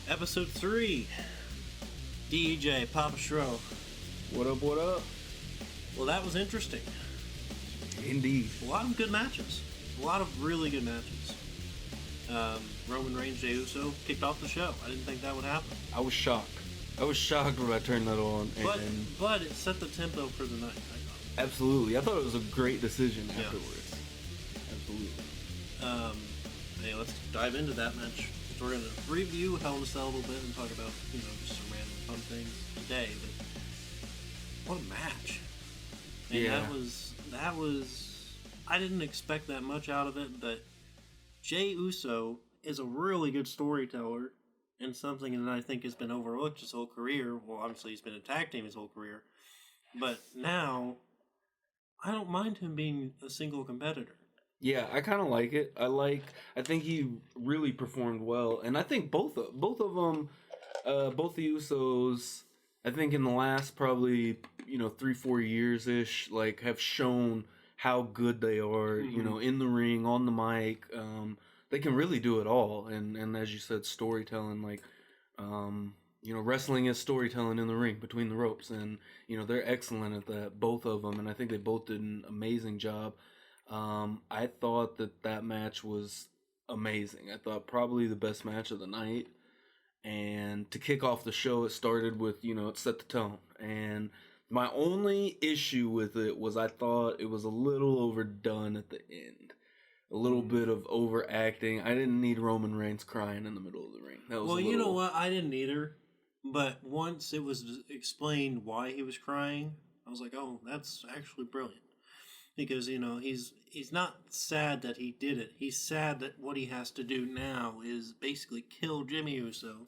Episode 3, DEJ, Papa Schro. What up, what up? Well, that was interesting. Indeed. A lot of good matches. A lot of really good matches. Roman Reigns, Jey Uso kicked off the show. I didn't think that would happen. I was shocked. I was shocked when I turned that on. But it set the tempo for the night, I thought. Absolutely. I thought it was a great decision afterwards. Absolutely. Hey, let's dive into that match. We're going to review Hell in a Cell a little bit and talk about, just some random fun things today. But what a match. And yeah. That was, I didn't expect that much out of it, but Jey Uso is a really good storyteller and something that I think has been overlooked his whole career. Well, obviously he's been a tag team his whole career, but now I don't mind him being a single competitor. Yeah, I kind of like it. I think he really performed well, and I think both of them, both the Usos, I think in the last probably 3-4 years ish, like have shown how good they are. Mm-hmm. In the ring, on the mic, they can really do it all. And as you said, storytelling, like wrestling is storytelling in the ring between the ropes, and they're excellent at that, both of them, and I think they both did an amazing job. I thought that match was amazing. I thought probably the best match of the night. And to kick off the show, it started with, it set the tone. And my only issue with it was I thought it was a little overdone at the end. A little bit of overacting. I didn't need Roman Reigns crying in the middle of the ring. That was you know what? I didn't either. But once it was explained why he was crying, I was like, oh, that's actually brilliant. Because, he's not sad that he did it. He's sad that what he has to do now is basically kill Jimmy Uso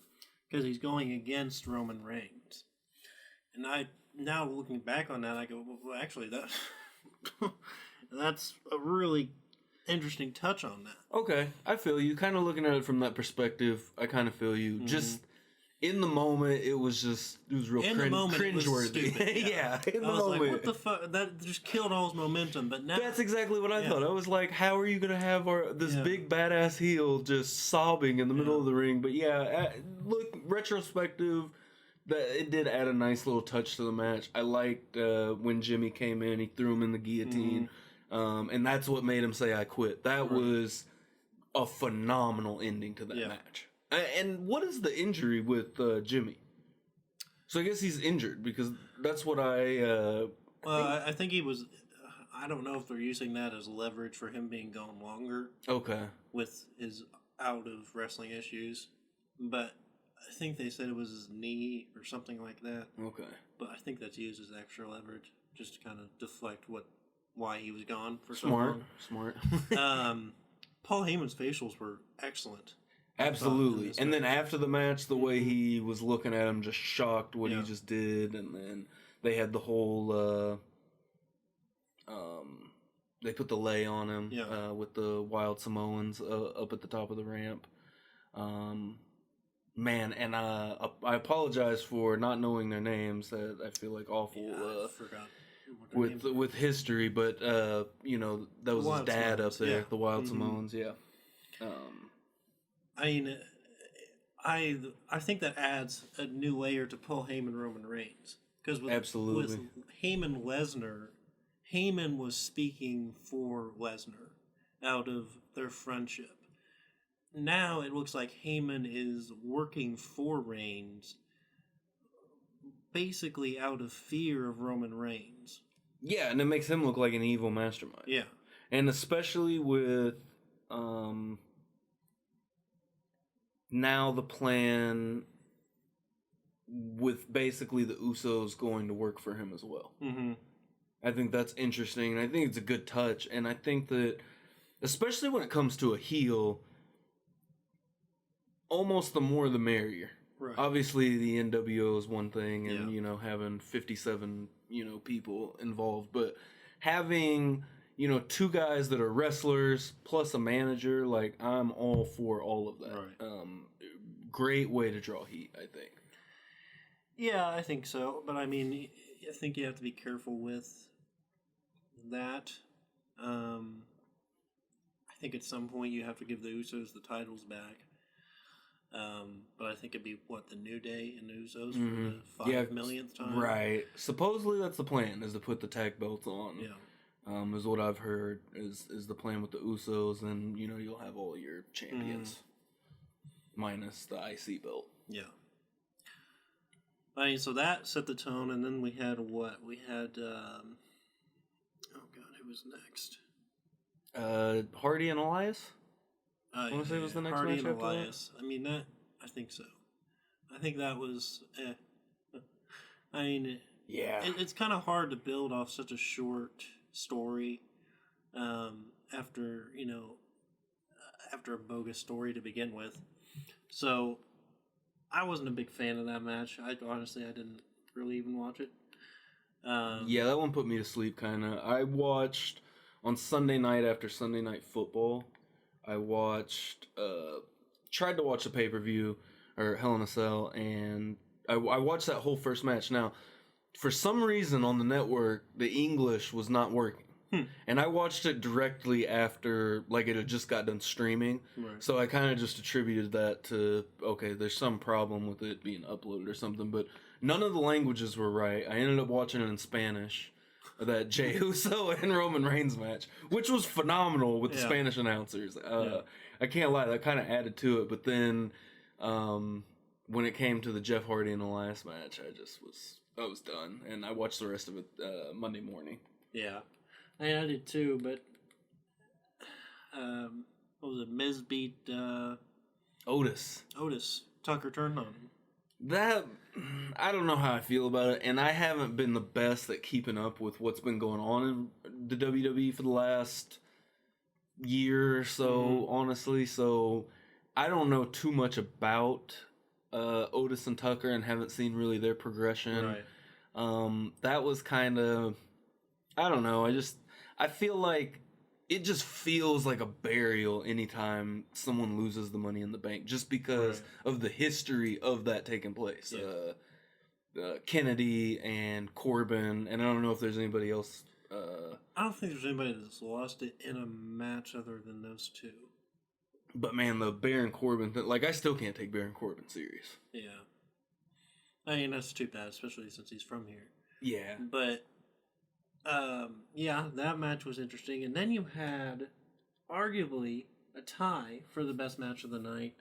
because he's going against Roman Reigns. And now looking back on that, I go, well, actually, that's a really interesting touch on that. Okay, I feel you. Kind of looking at it from that perspective, I kind of feel you. Mm-hmm. Just in the moment, it was real cringeworthy. Yeah, in the moment. Like, what the fuck? That just killed all his momentum. But now that's exactly what I thought. I was like, how are you gonna have this big badass heel just sobbing in the middle of the ring? But look, retrospective, that it did add a nice little touch to the match. I liked when Jimmy came in, he threw him in the guillotine, and that's what made him say, "I quit." That was a phenomenal ending to that match. And what is the injury with Jimmy? So I guess he's injured because that's what I think he was. I don't know if they're using that as leverage for him being gone longer. Okay. With his out of wrestling issues, but I think they said it was his knee or something like that. Okay. But I think that's used as extra leverage just to kind of deflect why he was gone for so long. Smart. Paul Heyman's facials were excellent. Absolutely. And then after the match, the way he was looking at him, just shocked what he just did. And then they had the whole, they put the lay on him with the Wild Samoans up at the top of the ramp. Man, and I apologize for not knowing their names. I feel like awful I forgot with history, but, that was his dad up there, the Wild Samoans, I mean, I think that adds a new layer to Paul Heyman Roman Reigns. Because with Heyman Lesnar, Heyman was speaking for Lesnar out of their friendship. Now it looks like Heyman is working for Reigns basically out of fear of Roman Reigns. Yeah, and it makes him look like an evil mastermind. Yeah. And especially with now the plan with basically the Usos going to work for him as well. Mm-hmm. I think that's interesting, and I think it's a good touch. And I think that, especially when it comes to a heel, almost the more the merrier. Right. Obviously, the NWO is one thing, and having 57 people involved, but having two guys that are wrestlers plus a manager, like, I'm all for all of that. Right. Great way to draw heat, I think. Yeah, I think so. But I mean, I think you have to be careful with that. I think at some point you have to give the Usos the titles back. But I think it'd be the New Day and Usos Mm-hmm. for the 5 millionth time. Right. Supposedly that's the plan, is to put the tag belts on. Yeah. Is what I've heard is the plan with the Usos, and you'll have all your champions minus the IC belt. Yeah. I mean, so that set the tone, and then we had what? We had, oh God, who was next? Hardy and Elias? I want to say it was the next Hardy match and after Elias. I mean, I think so. I think that was, I mean, yeah. It's kind of hard to build off such a short story after a bogus story to begin with. So I wasn't a big fan of that match. I didn't really even watch it. Yeah, that one put me to sleep kind of. I watched on Sunday night after Sunday Night Football. I watched tried to watch the pay-per-view or Hell in a Cell, and I watched that whole first match. Now, for some reason on the network, the English was not working. And I watched it directly after, it had just got done streaming. Right. So I kind of just attributed that to, okay, there's some problem with it being uploaded or something. But none of the languages were right. I ended up watching it in Spanish, that Jey Uso and Roman Reigns match, which was phenomenal with the Spanish announcers. I can't lie, that kind of added to it. But then when it came to the Jeff Hardy and Elias match, I was done. And I watched the rest of it Monday morning. Yeah. I did too, but what was it? Miz beat Otis. Tucker turned on him. That, I don't know how I feel about it, and I haven't been the best at keeping up with what's been going on in the WWE for the last year or so, honestly. So I don't know too much about Otis and Tucker, and haven't seen really their progression. Right. That was kind of, I don't know. I feel like it just feels like a burial anytime someone loses the Money in the Bank, just because of the history of that taking place. Yeah. Kennedy and Corbin, and I don't know if there's anybody else. I don't think there's anybody that's lost it in a match other than those two. But man, the Baron Corbin thing, I still can't take Baron Corbin serious. Yeah. I mean, that's too bad, especially since he's from here. Yeah. But that match was interesting. And then you had arguably a tie for the best match of the night,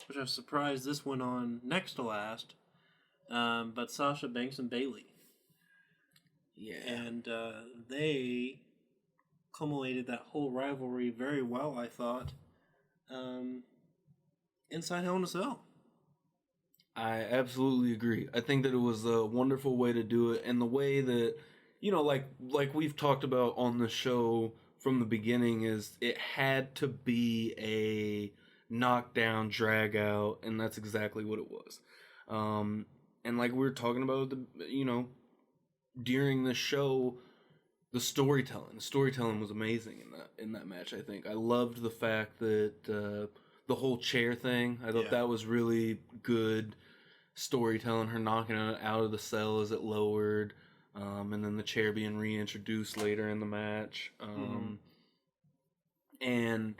which I was surprised this went on next to last, but Sasha Banks and Bayley. Yeah. And they culminated that whole rivalry very well, I thought, inside Hell in a Cell. I absolutely agree. I think that it was a wonderful way to do it, and the way that, like we've talked about on the show from the beginning, is it had to be a knockdown, drag out, and that's exactly what it was. And like we were talking about, during the show, the storytelling was amazing in that match. I think I loved the fact that the whole chair thing. I thought that was really good storytelling. Her knocking it out of the cell as it lowered, and then the chair being reintroduced later in the match. And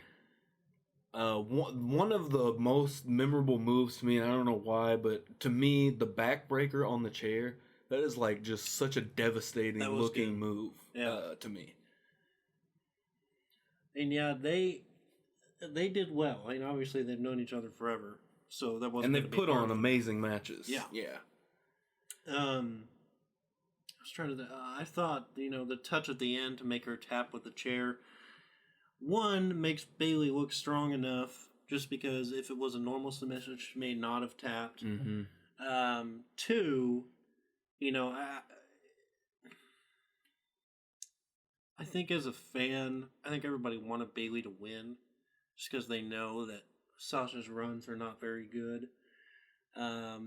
one of the most memorable moves to me, and I don't know why, but to me, the backbreaker on the chair, that is just such a devastating looking move to me. And yeah, they did well. I mean, obviously they've known each other forever, so that wasn't. And they've put on amazing matches. Yeah. I was trying to. I thought the touch at the end to make her tap with the chair. One, makes Bayley look strong enough, just because if it was a normal submission, she may not have tapped. Mm-hmm. Two, I think as a fan, I think everybody wanted Bayley to win, just because they know that Sasha's runs are not very good. I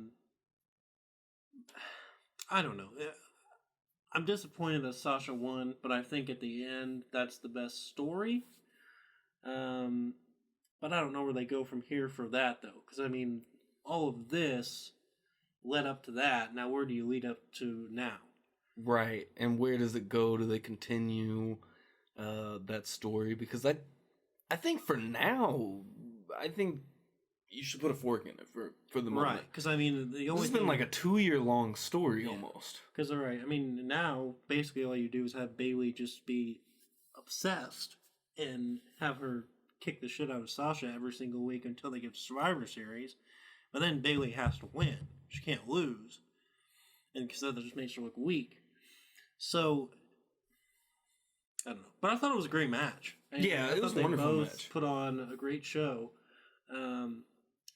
don't know. I'm disappointed that Sasha won, but I think at the end that's the best story. But I don't know where they go from here for that, though, because I mean, all of this led up to that. Now, where do you lead up to now? Right, and where does it go? Do they continue that story? Because I think for now, I think you should put a fork in it for the moment. Right, because I mean, the only This has been like a 2-year-long story almost. Because all right, I mean, now basically all you do is have Bailey just be obsessed and have her kick the shit out of Sasha every single week until they get to Survivor Series. But then Bailey has to win; she can't lose, and because that just makes her look weak. So I don't know, but I thought it was a great match. It was a wonderful match. Put on a great show,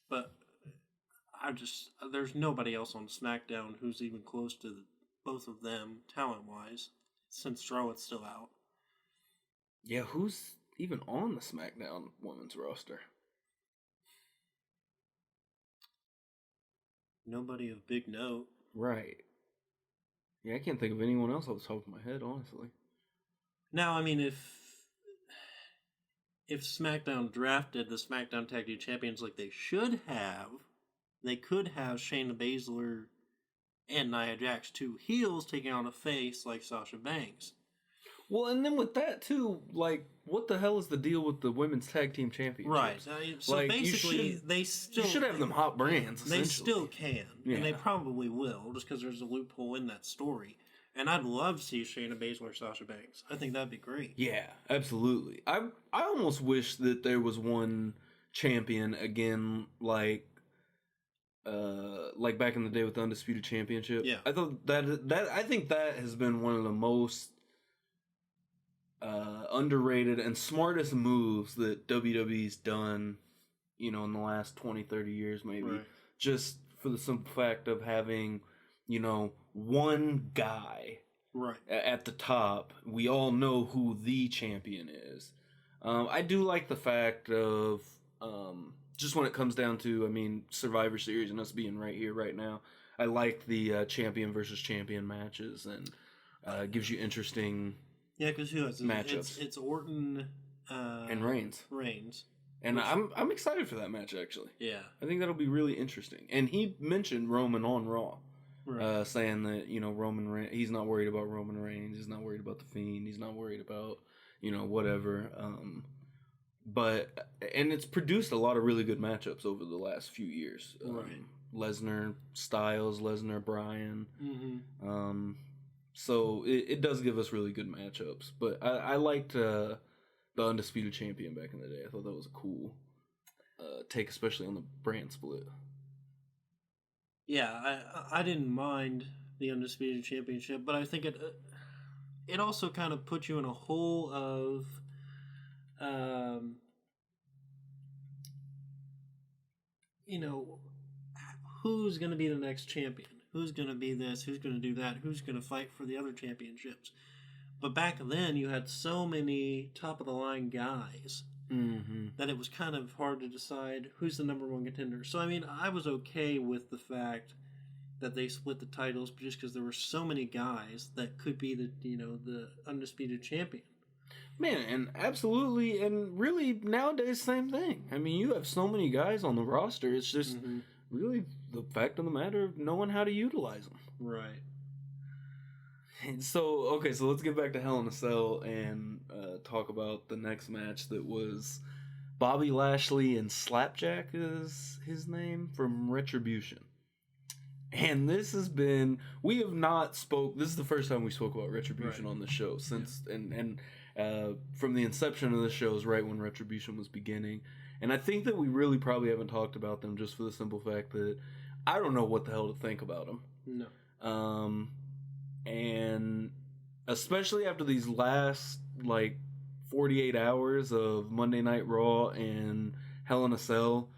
but there's nobody else on SmackDown who's even close to both of them talent wise, since Charlotte's still out. Yeah, who's even on the SmackDown women's roster? Nobody of big note. Right. Yeah, I can't think of anyone else off the top of my head, honestly. Now, I mean, if SmackDown drafted the SmackDown Tag Team Champions like they should have, they could have Shayna Baszler and Nia Jax, 2 heels, taking on a face like Sasha Banks. Well, and then with that, too, like, what the hell is the deal with the women's tag team championships? Right. So like, basically, you should have them hot brands, They still can, and they probably will, just because there's a loophole in that story. And I'd love to see Shayna Baszler, Sasha Banks. I think that'd be great. Yeah, absolutely. I almost wish that there was one champion again, like back in the day with the Undisputed Championship. Yeah. I thought I think that has been one of the most underrated and smartest moves that WWE's done, in the last 20, 30 years maybe. Right. Just for the simple fact of having, one guy at the top. We all know who the champion is. I do like the fact of, just when it comes down to, Survivor Series and us being right here, right now, I like the champion versus champion matches, and gives you interesting... Yeah, because who has matchups? It's Orton and Reigns. And I'm excited for that match, actually. Yeah. I think that'll be really interesting. And he mentioned Roman on Raw, saying that, Roman Reigns, he's not worried about Roman Reigns, he's not worried about The Fiend, he's not worried about, whatever. And it's produced a lot of really good matchups over the last few years. Lesnar, Styles, Lesnar, Bryan. Mm-hmm. So it does give us really good matchups. But I liked the Undisputed Champion back in the day. I thought that was a cool take, especially on the brand split. Yeah, I didn't mind the Undisputed Championship, but I think it also kind of puts you in a hole of who's going to be the next champion? Who's going to be this? Who's going to do that? Who's going to fight for the other championships? But back then, you had so many top-of-the-line guys that it was kind of hard to decide who's the number one contender. So, I was okay with the fact that they split the titles just because there were so many guys that could be the undisputed champion. Man, and absolutely, and really, nowadays, same thing. You have so many guys on the roster, it's just really the fact of the matter of knowing how to utilize them. Right. And so let's get back to Hell in a Cell and talk about the next match that was Bobby Lashley and Slapjack is his name, from Retribution. And this is the first time we spoke about Retribution on the show since, and from the inception of the show is right when Retribution was beginning. And I think that we really probably haven't talked about them just for the simple fact that I don't know what the hell to think about them. No. And especially after these last 48 hours of Monday Night Raw and Hell in a Cell,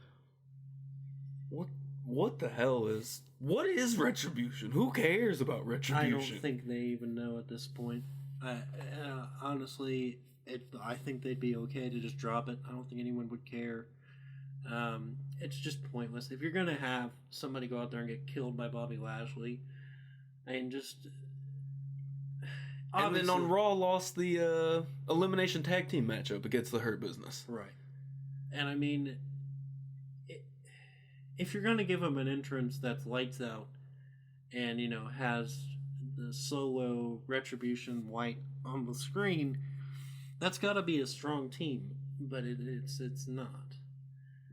what the hell is Retribution? Who cares about Retribution? I don't think they even know at this point. Honestly, I think they'd be okay to just drop it. I don't think anyone would care. It's just pointless. If you're gonna have somebody go out there and get killed by Bobby Lashley, and then on Raw lost the elimination tag team matchup against the Hurt Business. Right. And if you're gonna give him an entrance that's lights out and has the solo Retribution white on the screen, that's got to be a strong team, but it's not.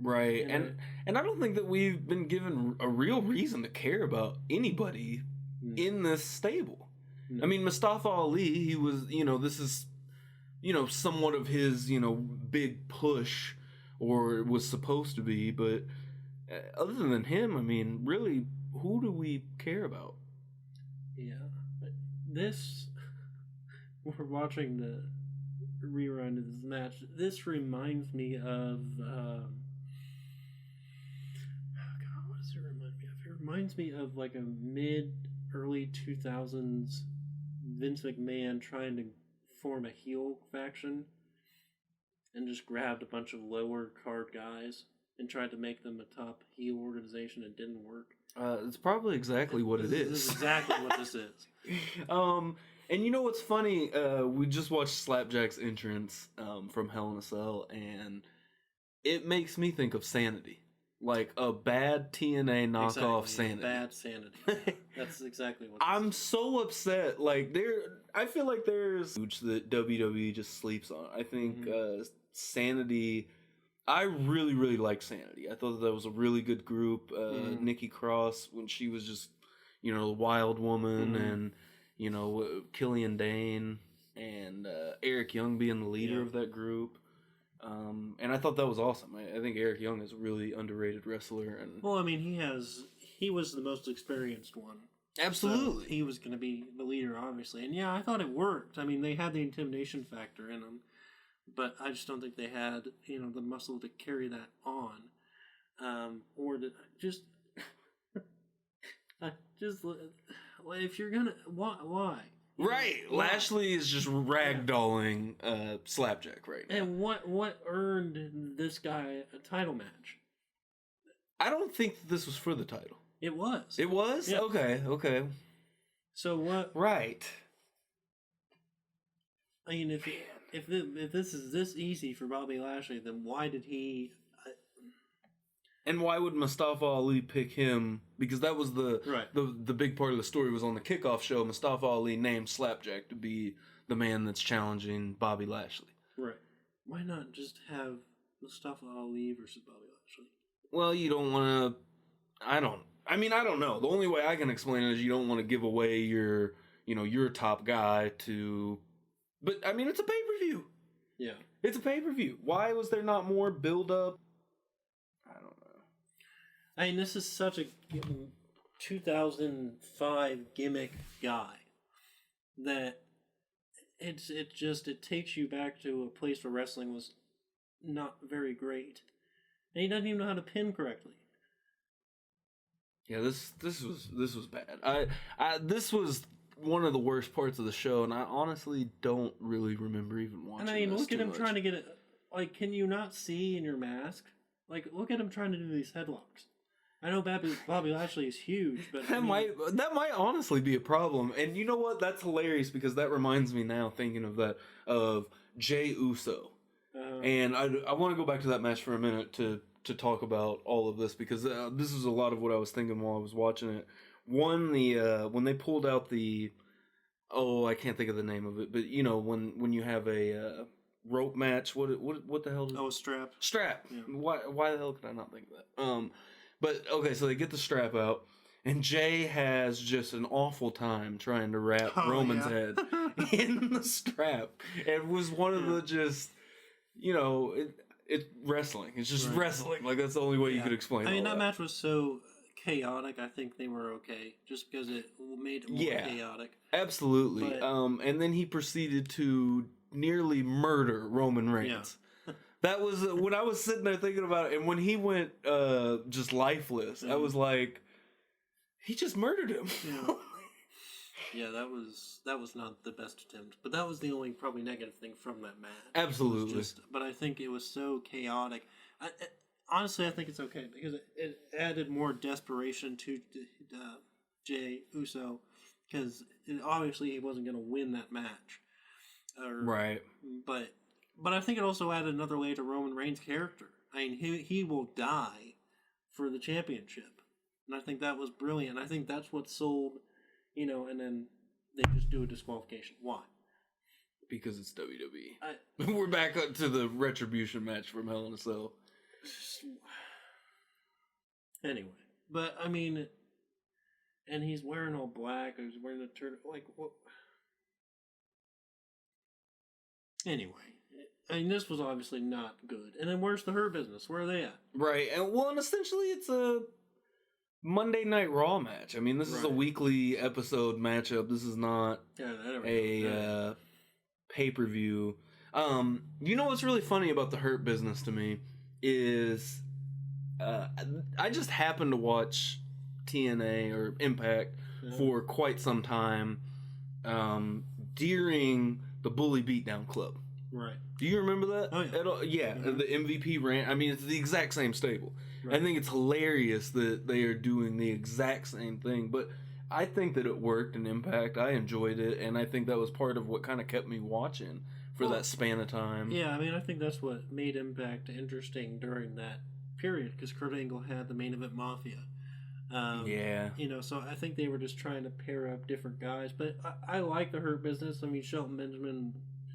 Right. You know? And I don't think that we've been given a real reason to care about anybody in this stable. No. I mean, Mustafa Ali, he was, this is, somewhat of his, big push, or it was supposed to be, but other than him, I mean, really, who do we care about? Yeah. But we're watching the rerun of this match. This reminds me of, God, what does it remind me of? It reminds me of like a early 2000s Vince McMahon trying to form a heel faction and just grabbed a bunch of lower card guys and tried to make them a top heel organization. It didn't work. It's probably exactly what it is. This is exactly what this is. And you know what's funny? We just watched Slapjack's entrance from Hell in a Cell, and it makes me think of Sanity. Like a bad TNA knockoff Sanity. Bad Sanity. That's exactly what I'm so upset. Like, I feel like there's huge that WWE just sleeps on. I think Sanity... I really, really like Sanity. I thought that was a really good group. Nikki Cross, when she was just, the wild woman, and, Killian Dane, and Eric Young being the leader of that group. And I thought that was awesome. I think Eric Young is a really underrated wrestler. And well, I mean, he was the most experienced one. Absolutely. So he was going to be the leader, obviously. And yeah, I thought it worked. I mean, they had the intimidation factor in them. But I just don't think they had, the muscle to carry that on, or to just, if you're gonna, why? Right, Lashley is just ragdolling Slapjack right now. And what earned this guy a title match? I don't think this was for the title. It was. It was? Yeah. Okay. So what? Right. I mean, if this is this easy for Bobby Lashley, then why did he? And why would Mustafa Ali pick him? Because that was the big part of the story was on the kickoff show. Mustafa Ali named Slapjack to be the man that's challenging Bobby Lashley. Right. Why not just have Mustafa Ali versus Bobby Lashley? Well, you don't want to. I don't know. The only way I can explain it is you don't want to give away your top guy to. But, I mean, it's a pay-per-view. Yeah. It's a pay-per-view. Why was there not more build-up? I don't know. I mean, this is such a 2005 gimmick guy that it takes you back to a place where wrestling was not very great. And he doesn't even know how to pin correctly. Yeah, this was bad. This was one of the worst parts of the show, and I honestly don't really remember even watching. And I mean, look at him trying to get it. Like, can you not see in your mask? Like, look at him trying to do these headlocks. I know Bobby Lashley is huge, but that might honestly be a problem. And you know what? That's hilarious because that reminds me now, thinking of Jey Uso. And I want to go back to that match for a minute to talk about all of this because this is a lot of what I was thinking while I was watching it. One, when they pulled out I can't think of the name of it, but when you have a rope match, what the hell? Oh, strap. Strap. Yeah. Why the hell could I not think of that? But okay, so they get the strap out, and Jay has just an awful time trying to wrap Roman's head in the strap. It was one of the just, it's wrestling. It's just wrestling. Like that's the only way you could explain. I mean, that match was so chaotic. I think they were okay just because it made it more chaotic. Absolutely. But, and then he proceeded to nearly murder Roman Reigns. Yeah. That was when I was sitting there thinking about it, and when he went just lifeless, I was like, he just murdered him. Yeah. Yeah, that was not the best attempt, but that was the only probably negative thing from that match. Absolutely. But I think it was so chaotic. Honestly, I think it's okay because it added more desperation to Jey Uso because obviously he wasn't going to win that match. Right. But I think it also added another layer to Roman Reigns' character. I mean, he will die for the championship, and I think that was brilliant. I think that's what sold, and then they just do a disqualification. Why? Because it's WWE. We're back up to the Retribution match from Hell in a Cell. Anyway, but I mean, and he's wearing all black. Or he's wearing a turtle. Like what? Anyway, I mean, this was obviously not good. And then where's the Hurt Business? Where are they at? Right, and essentially it's a Monday Night Raw match. I mean, this is a weekly episode matchup. This is not a pay-per-view. You know what's really funny about the Hurt Business to me is I just happened to watch TNA or Impact for quite some time during the Bully Beatdown Club. Right. Do you remember that? Oh, yeah. The MVP rant. I mean, it's the exact same stable. Right. I think it's hilarious that they are doing the exact same thing, but I think that it worked in Impact. I enjoyed it, and I think that was part of what kind of kept me watching for that span of time. Yeah, I mean, I think that's what made Impact interesting during that period, because Kurt Angle had the Main Event Mafia. You know, so I think they were just trying to pair up different guys, but I like the Hurt Business. I mean, Shelton Benjamin,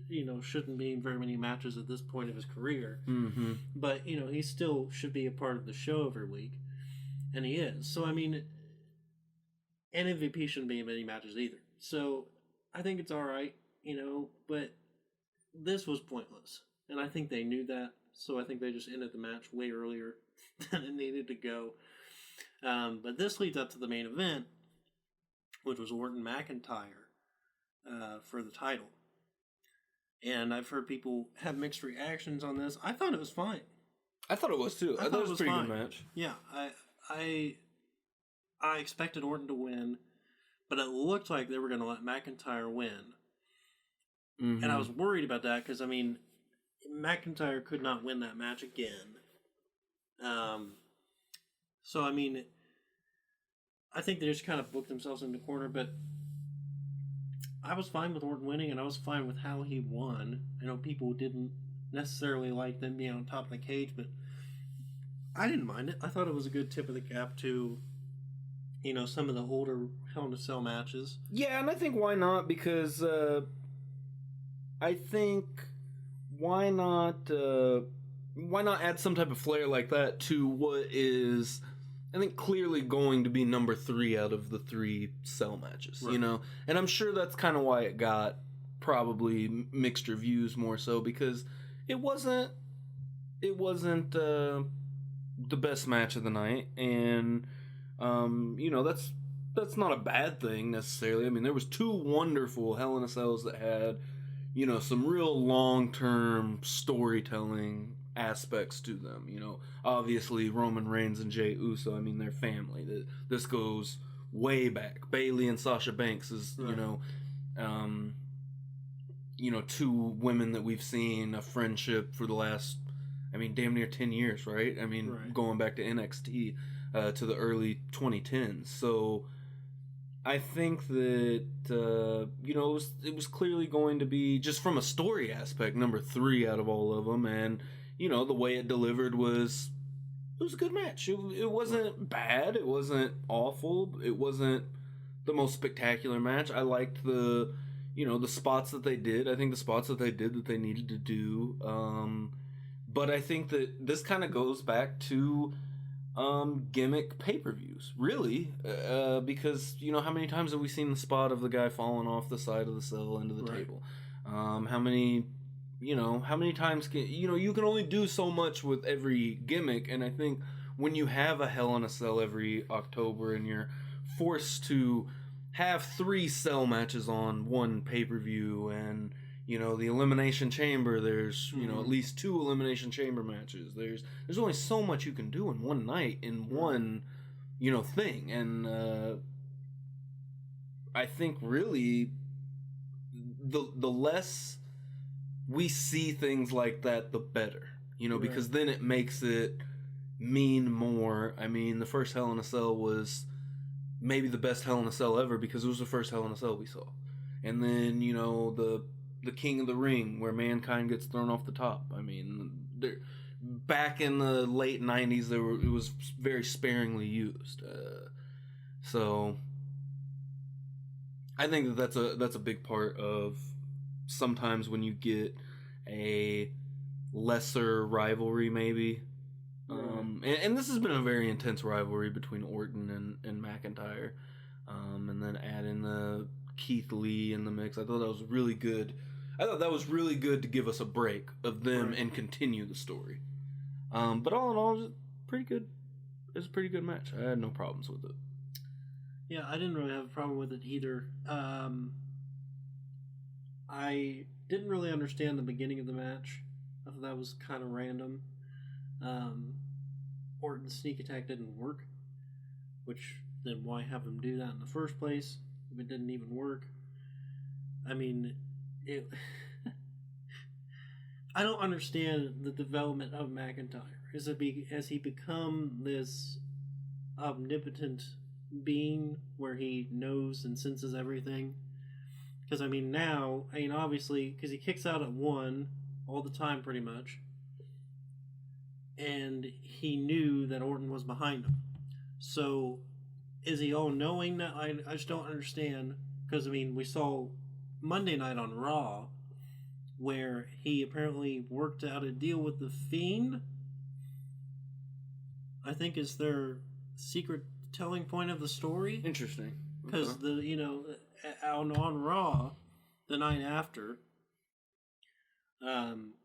you know, shouldn't be in very many matches at this point of his career. Mm-hmm. But, you know, he still should be a part of the show every week. And he is. So, I mean, and MVP shouldn't be in many matches either. So, I think it's alright, you know, but this was pointless. And I think they knew that. So, I think they just ended the match way earlier than it needed to go. But this leads up to the main event, which was Orton McIntyre for the title. And I've heard people have mixed reactions on this. I thought it was fine. I thought it was too. I thought it was a pretty good match. Yeah, I expected Orton to win, but it looked like they were going to let McIntyre win. Mm-hmm. And I was worried about that because, I mean, McIntyre could not win that match again. So, I mean, I think they just kind of booked themselves in the corner, but I was fine with Orton winning, and I was fine with how he won. I know people didn't necessarily like them being on top of the cage, but I didn't mind it. I thought it was a good tip of the cap to, you know, some of the older Hell in a Cell matches. Yeah, and I think why not? Because I think why not add some type of flair like that to what is, I think, clearly going to be number 3 out of the 3 Cell matches, right. You know? And I'm sure that's kind of why it got probably mixed reviews more so, because it wasn't the best match of the night, and you know, that's not a bad thing necessarily. I mean, there was 2 wonderful Hell in a Cells that had, you know, some real long-term storytelling aspects to them. You know, obviously Roman Reigns and Jey Uso, I mean, they're family. This goes way back. Bayley and Sasha Banks is, right. You know, 2 women that we've seen a friendship for the last, I mean, damn near 10 years, right? I mean, right. Going back to NXT to the early 2010s. So I think that, you know, it was clearly going to be, just from a story aspect, number 3 out of all of them. And, you know, the way it delivered was a good match. It wasn't bad. It wasn't awful. It wasn't the most spectacular match. I liked the spots that they did. I think the spots that they did that they needed to do. But I think that this kind of goes back to gimmick pay-per-views, really, because, you know, how many times have we seen the spot of the guy falling off the side of the cell into the table? How many times you can only do so much with every gimmick, and I think when you have a Hell in a Cell every October and you're forced to have 3 cell matches on one pay-per-view, and, you know, the Elimination Chamber, there's, you know, at least 2 Elimination Chamber matches. There's only so much you can do in one night, in one, you know, thing. And I think really the less we see things like that, the better. You know, because then it makes it mean more. I mean, the first Hell in a Cell was maybe the best Hell in a Cell ever because it was the first Hell in a Cell we saw. And then, you know, the King of the Ring, where Mankind gets thrown off the top. I mean, back in the late 90s, it was very sparingly used. So I think that's a big part of sometimes when you get a lesser rivalry, maybe, And this has been a very intense rivalry between Orton and McIntyre. And then add in Keith Lee in the mix. I thought that was really good. I thought that was really good to give us a break of them and continue the story. But all in all, it was pretty good. It was a pretty good match. I had no problems with it. Yeah, I didn't really have a problem with it either. I didn't really understand the beginning of the match. I thought that was kind of random. Orton's sneak attack didn't work, which then why have him do that in the first place if it didn't even work? I mean, it. I don't understand the development of McIntyre. Has he become this omnipotent being where he knows and senses everything? Because obviously, because he kicks out at one all the time pretty much, and he knew that Orton was behind him. So is he all knowing that? I just don't understand. Because we saw Monday night on Raw where he apparently worked out a deal with the Fiend. I think is their secret telling point of the story. Interesting. Because on Raw the night after,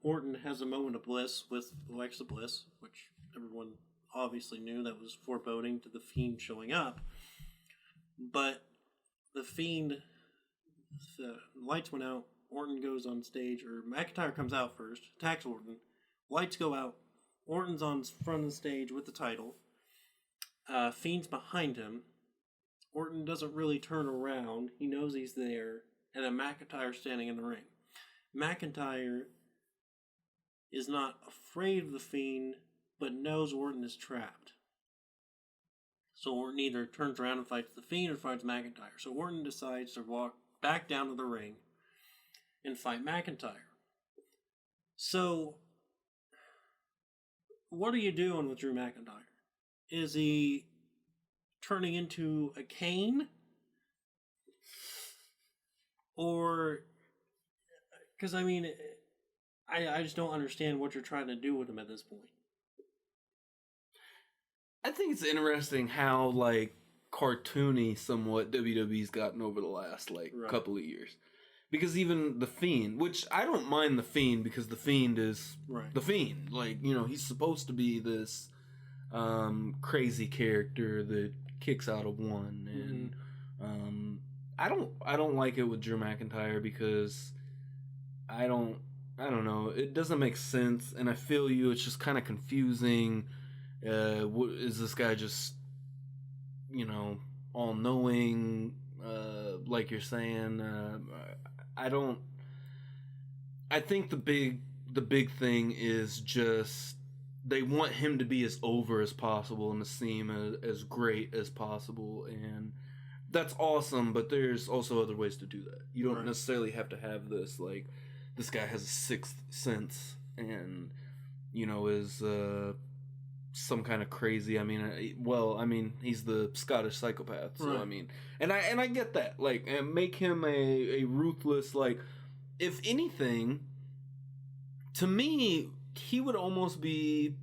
Orton has a moment of bliss with Alexa Bliss, which everyone obviously knew that was foreboding to the Fiend showing up. But the Fiend, the lights went out, Orton goes on stage, or McIntyre comes out first, attacks Orton, lights go out, Orton's on front of the stage with the title, Fiend's behind him, Orton doesn't really turn around, he knows he's there, and then McIntyre's standing in the ring. McIntyre is not afraid of the Fiend, but knows Orton is trapped. So Orton either turns around and fights the Fiend or fights McIntyre. So Orton decides to walk back down to the ring and fight McIntyre. So, what are you doing with Drew McIntyre? Is he turning into a Kane? Or, because I just don't understand what you're trying to do with him at this point. I think it's interesting how, cartoony somewhat WWE's gotten over the last, couple of years. Because even The Fiend, which I don't mind The Fiend because The Fiend is The Fiend. He's supposed to be this crazy character that kicks out of one. And I don't like it with Drew McIntyre because I don't know. It doesn't make sense, and I feel you. It's just kind of confusing. What is this guy just, all knowing? Like you're saying, I think the big thing is just they want him to be as over as possible and to seem as great as possible, and that's awesome. But there's also other ways to do that. You don't necessarily have to have this this guy has a sixth sense and is some kind of crazy. He's the Scottish psychopath. So and I get that. And make him a ruthless. If anything, to me, he would almost be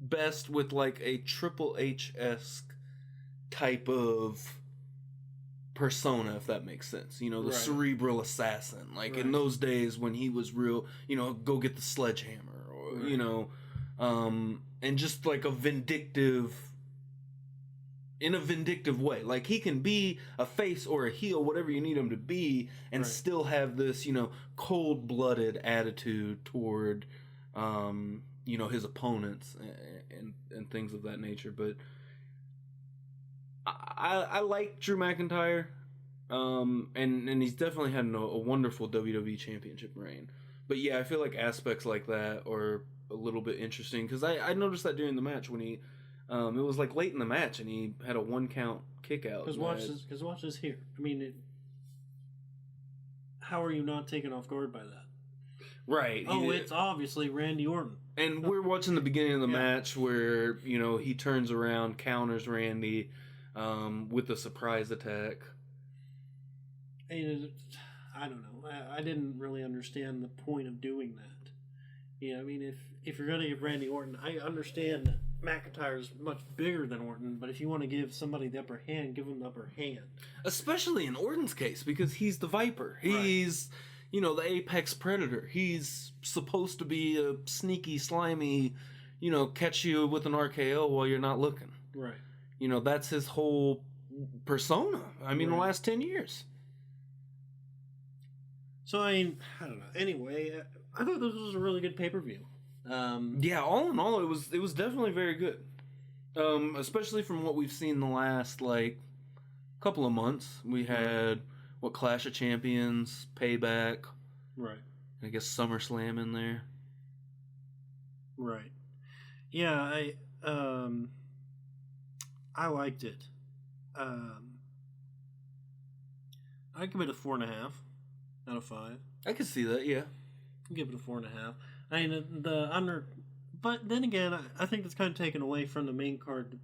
best with a Triple H-esque type of persona, if that makes sense. The cerebral assassin. In those days when he was real, go get the sledgehammer or and just a vindictive, in a vindictive way. He can be a face or a heel, whatever you need him to be, and still have this, cold-blooded attitude toward, his opponents and things of that nature. But I like Drew McIntyre, and he's definitely had a wonderful WWE Championship reign. But yeah, I feel like aspects like that are a little bit interesting because I noticed that during the match when he it was late in the match and he had a 1 count kick out. Because watch this here. How are you not taken off guard by that? Right. It's obviously Randy Orton. And we're watching the beginning of the match where he turns around, counters Randy with a surprise attack. I don't know. I didn't really understand the point of doing that. If you're going to give Randy Orton, I understand McIntyre's much bigger than Orton, but if you want to give somebody the upper hand, give him the upper hand. Especially in Orton's case, because he's the Viper. He's, the apex predator. He's supposed to be a sneaky, slimy, catch you with an RKO while you're not looking. Right. That's his whole persona. I mean, the last 10 years. So, I don't know. Anyway, I thought this was a really good pay-per-view. Yeah, all in all, it was definitely very good. Especially from what we've seen the last, couple of months. We had, Clash of Champions, Payback. Right. I guess SummerSlam in there. Right. Yeah, I liked it. I'd give it a 4.5 out of 5. I could see that, yeah. I'd give it a 4.5. I mean, but then again, I think that's kind of taken away from the main card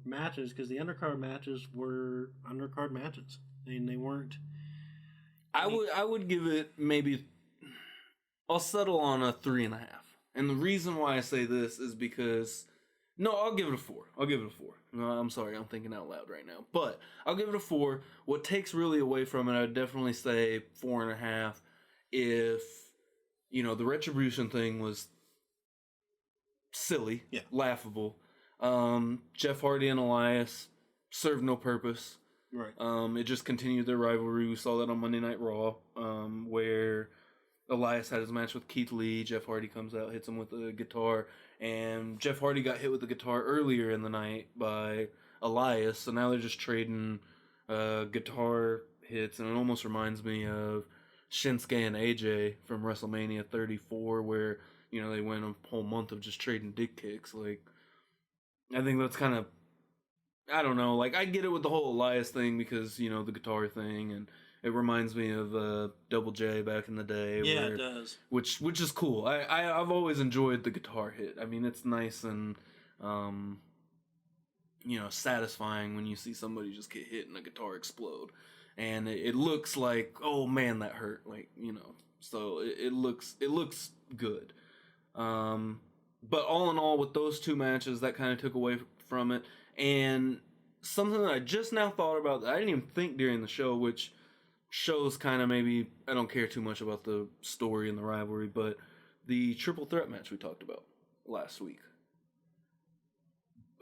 matches, because the undercard matches were undercard matches. I mean, they weren't. I would give it maybe. I'll settle on a 3.5, and the reason why I say this is because. No, I'll give it a 4. No, I'm sorry, I'm thinking out loud right now. But I'll give it a 4. What takes really away from it, I'd definitely say 4.5. If, the Retribution thing was silly, laughable. Jeff Hardy and Elias served no purpose. Right. It just continued their rivalry. We saw that on Monday Night Raw, where Elias had his match with Keith Lee. Jeff Hardy comes out, hits him with a guitar. And Jeff Hardy got hit with the guitar earlier in the night by Elias, so now they're just trading guitar hits, and it almost reminds me of Shinsuke and AJ from WrestleMania 34, where, they went a whole month of just trading dick kicks. I think that's kind of, I don't know, I get it with the whole Elias thing because, the guitar thing, and it reminds me of Double J back in the day. Yeah, it does. Which is cool. I've always enjoyed the guitar hit. I mean, it's nice and, satisfying when you see somebody just get hit and a guitar explode. And it looks like, oh man, that hurt. So it looks good. But all in all, with those two matches, that kind of took away from it. And something that I just now thought about that I didn't even think during the show, which shows kind of maybe I don't care too much about the story and the rivalry, but the triple threat match we talked about last week.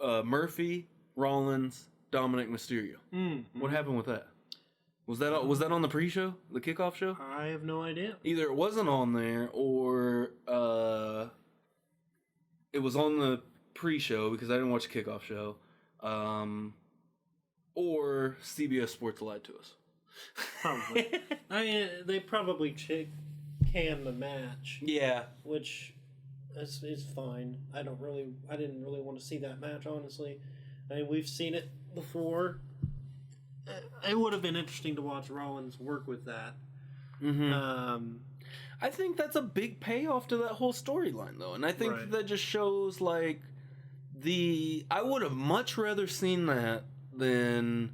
Murphy, Rollins, Dominic Mysterio. Mm-hmm. What happened with that? Was that on the pre-show, the kickoff show? I have no idea. Either it wasn't on there, or it was on the pre-show because I didn't watch the kickoff show, or CBS Sports lied to us. Probably. I mean, they probably canned the match. Yeah. Which is fine. I didn't really want to see that match, honestly. I mean, we've seen it before. It would have been interesting to watch Rollins work with that. Mm-hmm. I think that's a big payoff to that whole storyline, though. And I think that just shows, I would have much rather seen that than...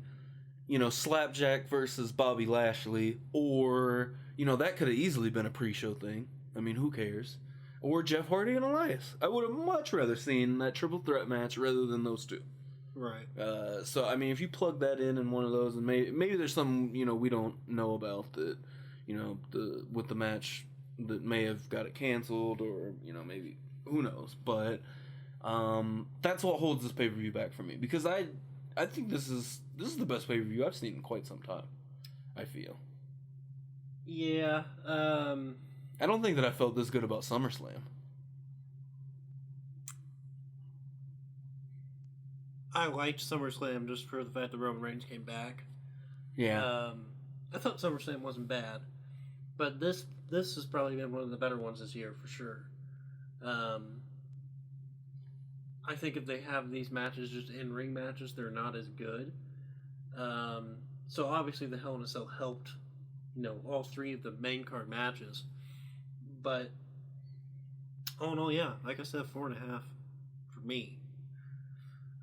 Slapjack versus Bobby Lashley, or, that could have easily been a pre-show thing. I mean, who cares? Or Jeff Hardy and Elias. I would have much rather seen that triple threat match rather than those two. Right. So, I mean, if you plug that in one of those, and maybe there's some, we don't know about that, with the match that may have got it canceled, or, maybe, who knows. But, that's what holds this pay-per-view back for me, because I think this is the best pay-per-view I've seen in quite some time, I feel. Yeah. I don't think that I felt this good about SummerSlam. I liked SummerSlam just for the fact that Roman Reigns came back. Yeah. I thought SummerSlam wasn't bad, but this has probably been one of the better ones this year for sure. I think if they have these matches just in-ring matches, they're not as good. So obviously the Hell in a Cell helped, all three of the main card matches. But, oh no, yeah, like I said, 4.5 for me.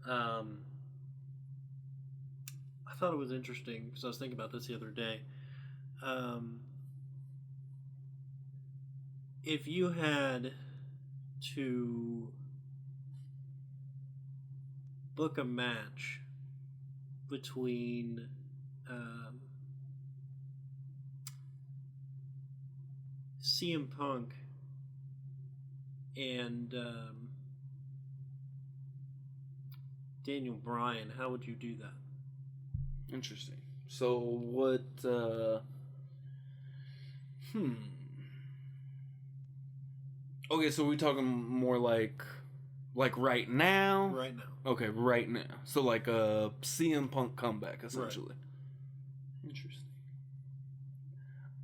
I thought it was interesting because I was thinking about this the other day. If you had to book a match between CM Punk and Daniel Bryan, how would you do that? Interesting. So what? Okay, so we're talking more like right now. Right now. Okay, right now. So like a CM Punk comeback, essentially. Right. Interesting.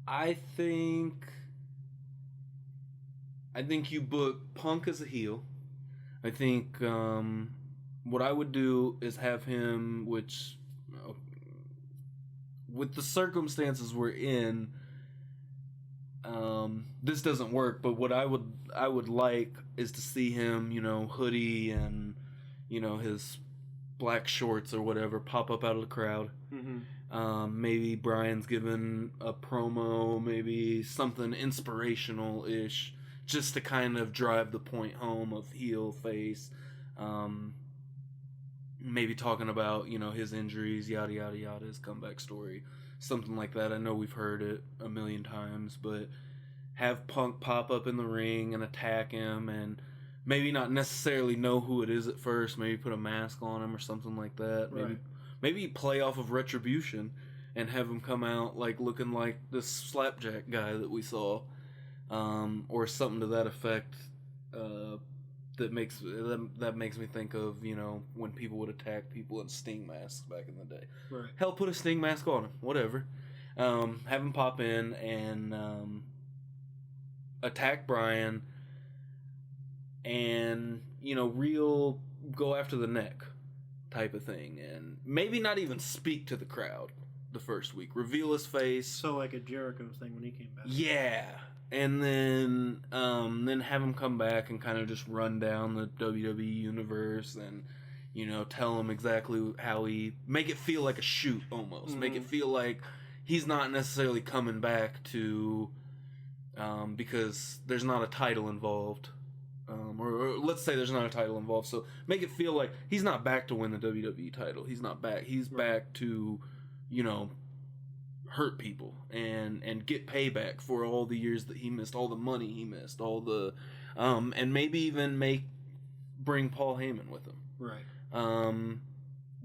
I think you book Punk as a heel. I think what I would do is have him, which with the circumstances we're in, this doesn't work. But what I would like is to see him, hoodie and his black shorts or whatever pop up out of the crowd. Mm-hmm. Maybe Brian's giving a promo, maybe something inspirational-ish, just to kind of drive the point home of heel, face. Maybe talking about, his injuries, yada, yada, yada, his comeback story, something like that. I know we've heard it a million times, but have Punk pop up in the ring and attack him, and maybe not necessarily know who it is at first, maybe put a mask on him or something like that. Right. Maybe play off of Retribution and have him come out like looking like this slapjack guy that we saw, or something to that effect. That makes me think of when people would attack people in Sting masks back in the day. Right. Hell, put a Sting mask on him, whatever. Have him pop in and attack Brian, and real go after the neck type of thing, and maybe not even speak to the crowd the first week. Reveal his face. So like a Jericho thing when he came back. Yeah. And then have him come back and kind of just run down the WWE universe and, tell him exactly how make it feel like a shoot almost. Mm-hmm. Make it feel like he's not necessarily coming back to, because there's not a title involved. Or let's say there's not a title involved. So make it feel like he's not back to win the WWE title. He's not back. He's back to, hurt people and get payback for all the years that he missed, all the money he missed, all the and maybe even bring Paul Heyman with him, right?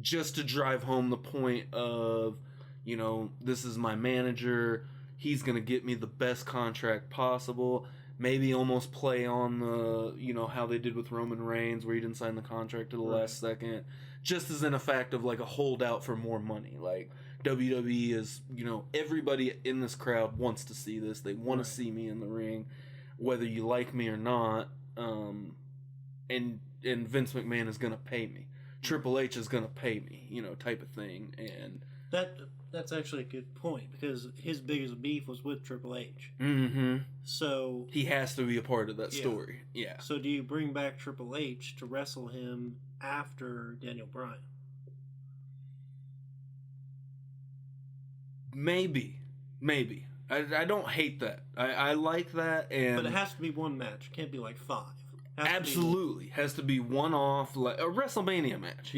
Just to drive home the point of this is my manager, he's gonna get me the best contract possible. Maybe almost play on the how they did with Roman Reigns, where he didn't sign the contract to the last second, just as in a fact of like a holdout for more money. Like WWE is, everybody in this crowd wants to see this. They want to see me in the ring, whether you like me or not. And Vince McMahon is gonna pay me. Triple H is gonna pay me, type of thing. And that's actually a good point, because his biggest beef was with Triple H. Mm-hmm. So he has to be a part of that story. Yeah. So do you bring back Triple H to wrestle him after Daniel Bryan? Maybe. I don't hate that. I like that, but it has to be one match. It can't be like 5. Absolutely, has to be one off, like a WrestleMania match.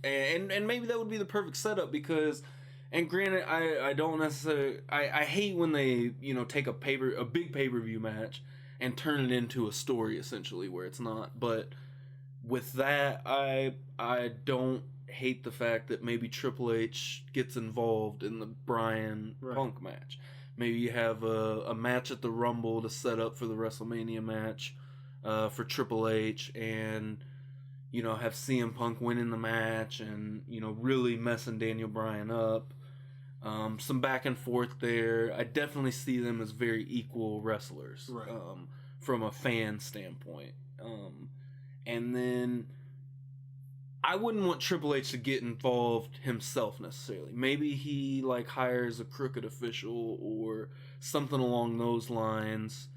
And maybe that would be the perfect setup, because, and granted, I don't necessarily I hate when they take a big pay-per-view match and turn it into a story essentially where it's not. But with that, I don't hate the fact that maybe Triple H gets involved in the Bryan Punk match. Maybe you have a match at the Rumble to set up for the WrestleMania match for Triple H, and have CM Punk winning the match and really messing Daniel Bryan up. Some back and forth there. I definitely see them as very equal wrestlers, from a fan standpoint. And then I wouldn't want Triple H to get involved himself necessarily. Maybe he hires a crooked official or something along those lines,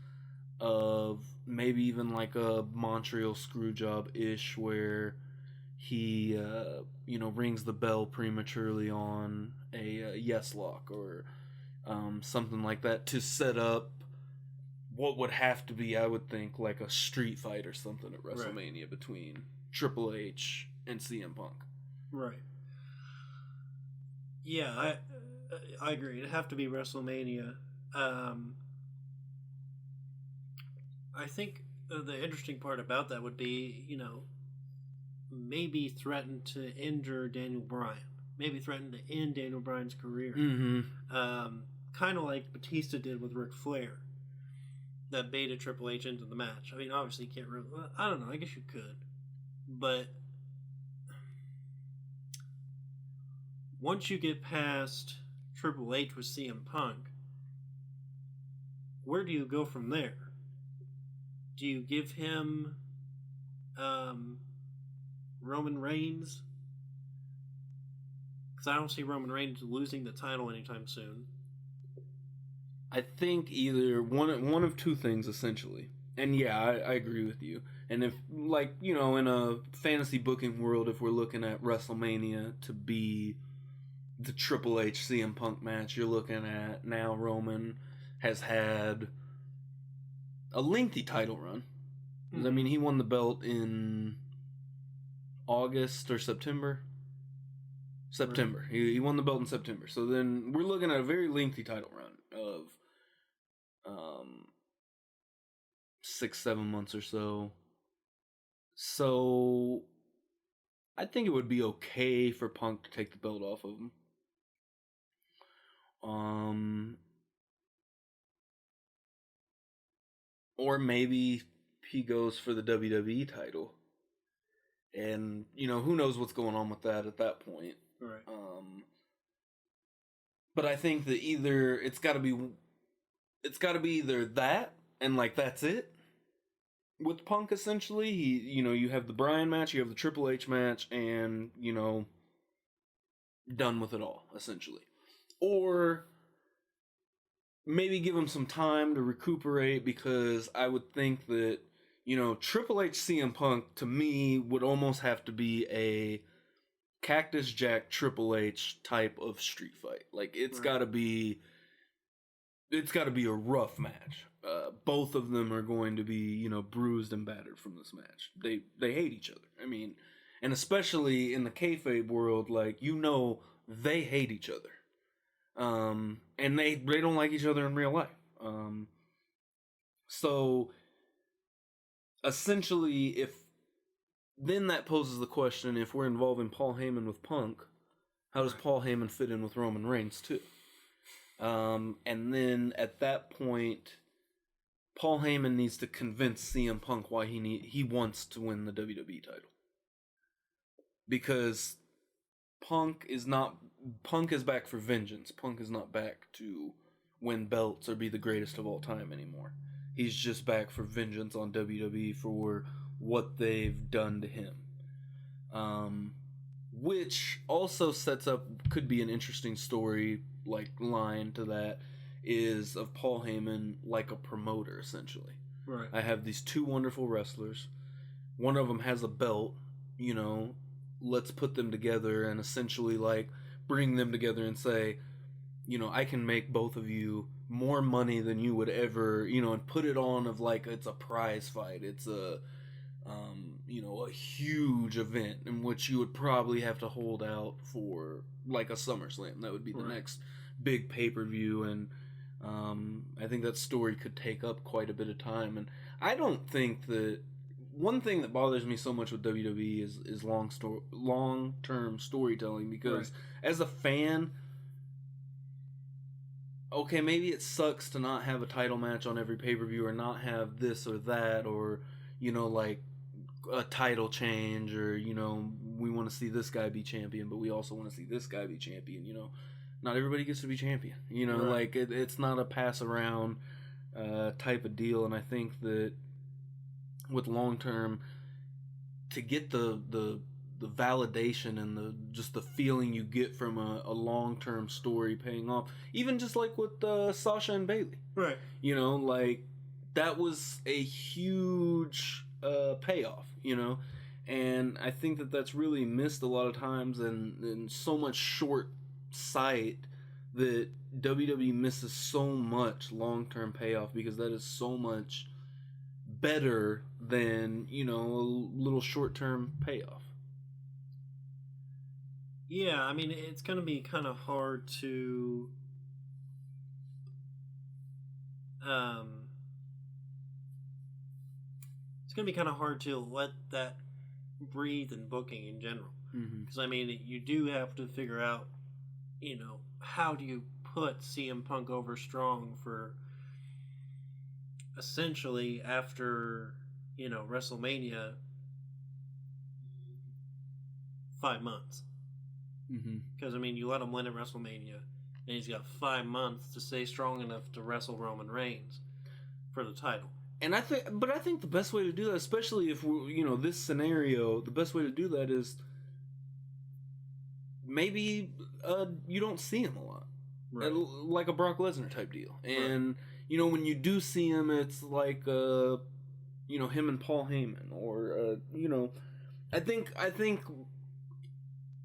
of maybe even like a Montreal Screwjob-ish, where he rings the bell prematurely on a yes lock or something like that, to set up what would have to be, I would think, like a street fight or something at WrestleMania between Triple H and CM Punk. Right. Yeah, I agree. It'd have to be WrestleMania. I think the interesting part about that would be, maybe threaten to injure Daniel Bryan. Maybe threaten to end Daniel Bryan's career. Mm-hmm. Kind of like Batista did with Ric Flair. That baited Triple H into the match. I mean, obviously you can't really... I don't know. I guess you could. But once you get past Triple H with CM Punk, where do you go from there? Do you give him Roman Reigns? Because I don't see Roman Reigns losing the title anytime soon. I think either one of two things, essentially. And yeah, I agree with you. And if, like, in a fantasy booking world, if we're looking at WrestleMania to be the Triple H CM Punk match, you're looking at now Roman has had a lengthy title run. Mm-hmm. I mean, he won the belt in August or September. September. Right. He won the belt in September. So then we're looking at a very lengthy title run of 6-7 months or so. So I think it would be okay for Punk to take the belt off of him. Or maybe he goes for the WWE title. And, who knows what's going on with that at that point. Right. But I think that it's got to be either that and like that's it. With Punk, essentially, you have the Bryan match, you have the Triple H match, and done with it all, essentially. Or maybe give him some time to recuperate, because I would think that Triple H CM Punk to me would almost have to be a Cactus Jack Triple H type of street fight. Like it's got to be a rough match. Both of them are going to be, bruised and battered from this match. They hate each other. I mean, and especially in the kayfabe world, like, they hate each other. And they don't like each other in real life. So essentially, then that poses the question, if we're involving Paul Heyman with Punk, how does Paul Heyman fit in with Roman Reigns too? And then at that point, Paul Heyman needs to convince CM Punk why he wants to win the WWE title. Because Punk is back for vengeance. Punk is not back to win belts or be the greatest of all time anymore. He's just back for vengeance on WWE for what they've done to him. Which also could be an interesting story, like, line to that, is of Paul Heyman like a promoter, essentially. Right. I have these two wonderful wrestlers. One of them has a belt, let's put them together and essentially, like, bring them together and say, I can make both of you more money than you would ever, and put it on of, like, it's a prize fight. It's a huge event in which you would probably have to hold out for, like, a SummerSlam. That would be the next big pay-per-view, and I think that story could take up quite a bit of time. And I don't think that... One thing that bothers me so much with WWE is long-term storytelling, because as a fan, okay, maybe it sucks to not have a title match on every pay-per-view, or not have this or that, or, like a title change, or, we want to see this guy be champion, but we also want to see this guy be champion, Not everybody gets to be champion, like it's not a pass around type of deal. And I think that with long term, to get the validation and just the feeling you get from a long term story paying off, even just like with Sasha and Bayley, right? Like that was a huge payoff, and I think that that's really missed a lot of times, and so much short sight that WWE misses so much long-term payoff, because that is so much better than, a little short-term payoff. Yeah, I mean, it's going to be kind of hard to um, it's going to be kind of hard to let that breathe in booking in general. Mm-hmm. Because I mean, you do have to figure out, how do you put CM Punk over strong for essentially after WrestleMania 5 months. Mm-hmm. Because I mean, you let him win at WrestleMania, and he's got 5 months to stay strong enough to wrestle Roman Reigns for the title. And I think the best way to do that, especially if we're, this scenario, the best way to do that is maybe you don't see him a lot, Right. like a Brock Lesnar type deal. And right. when you do see him, it's like him and Paul Heyman, or I think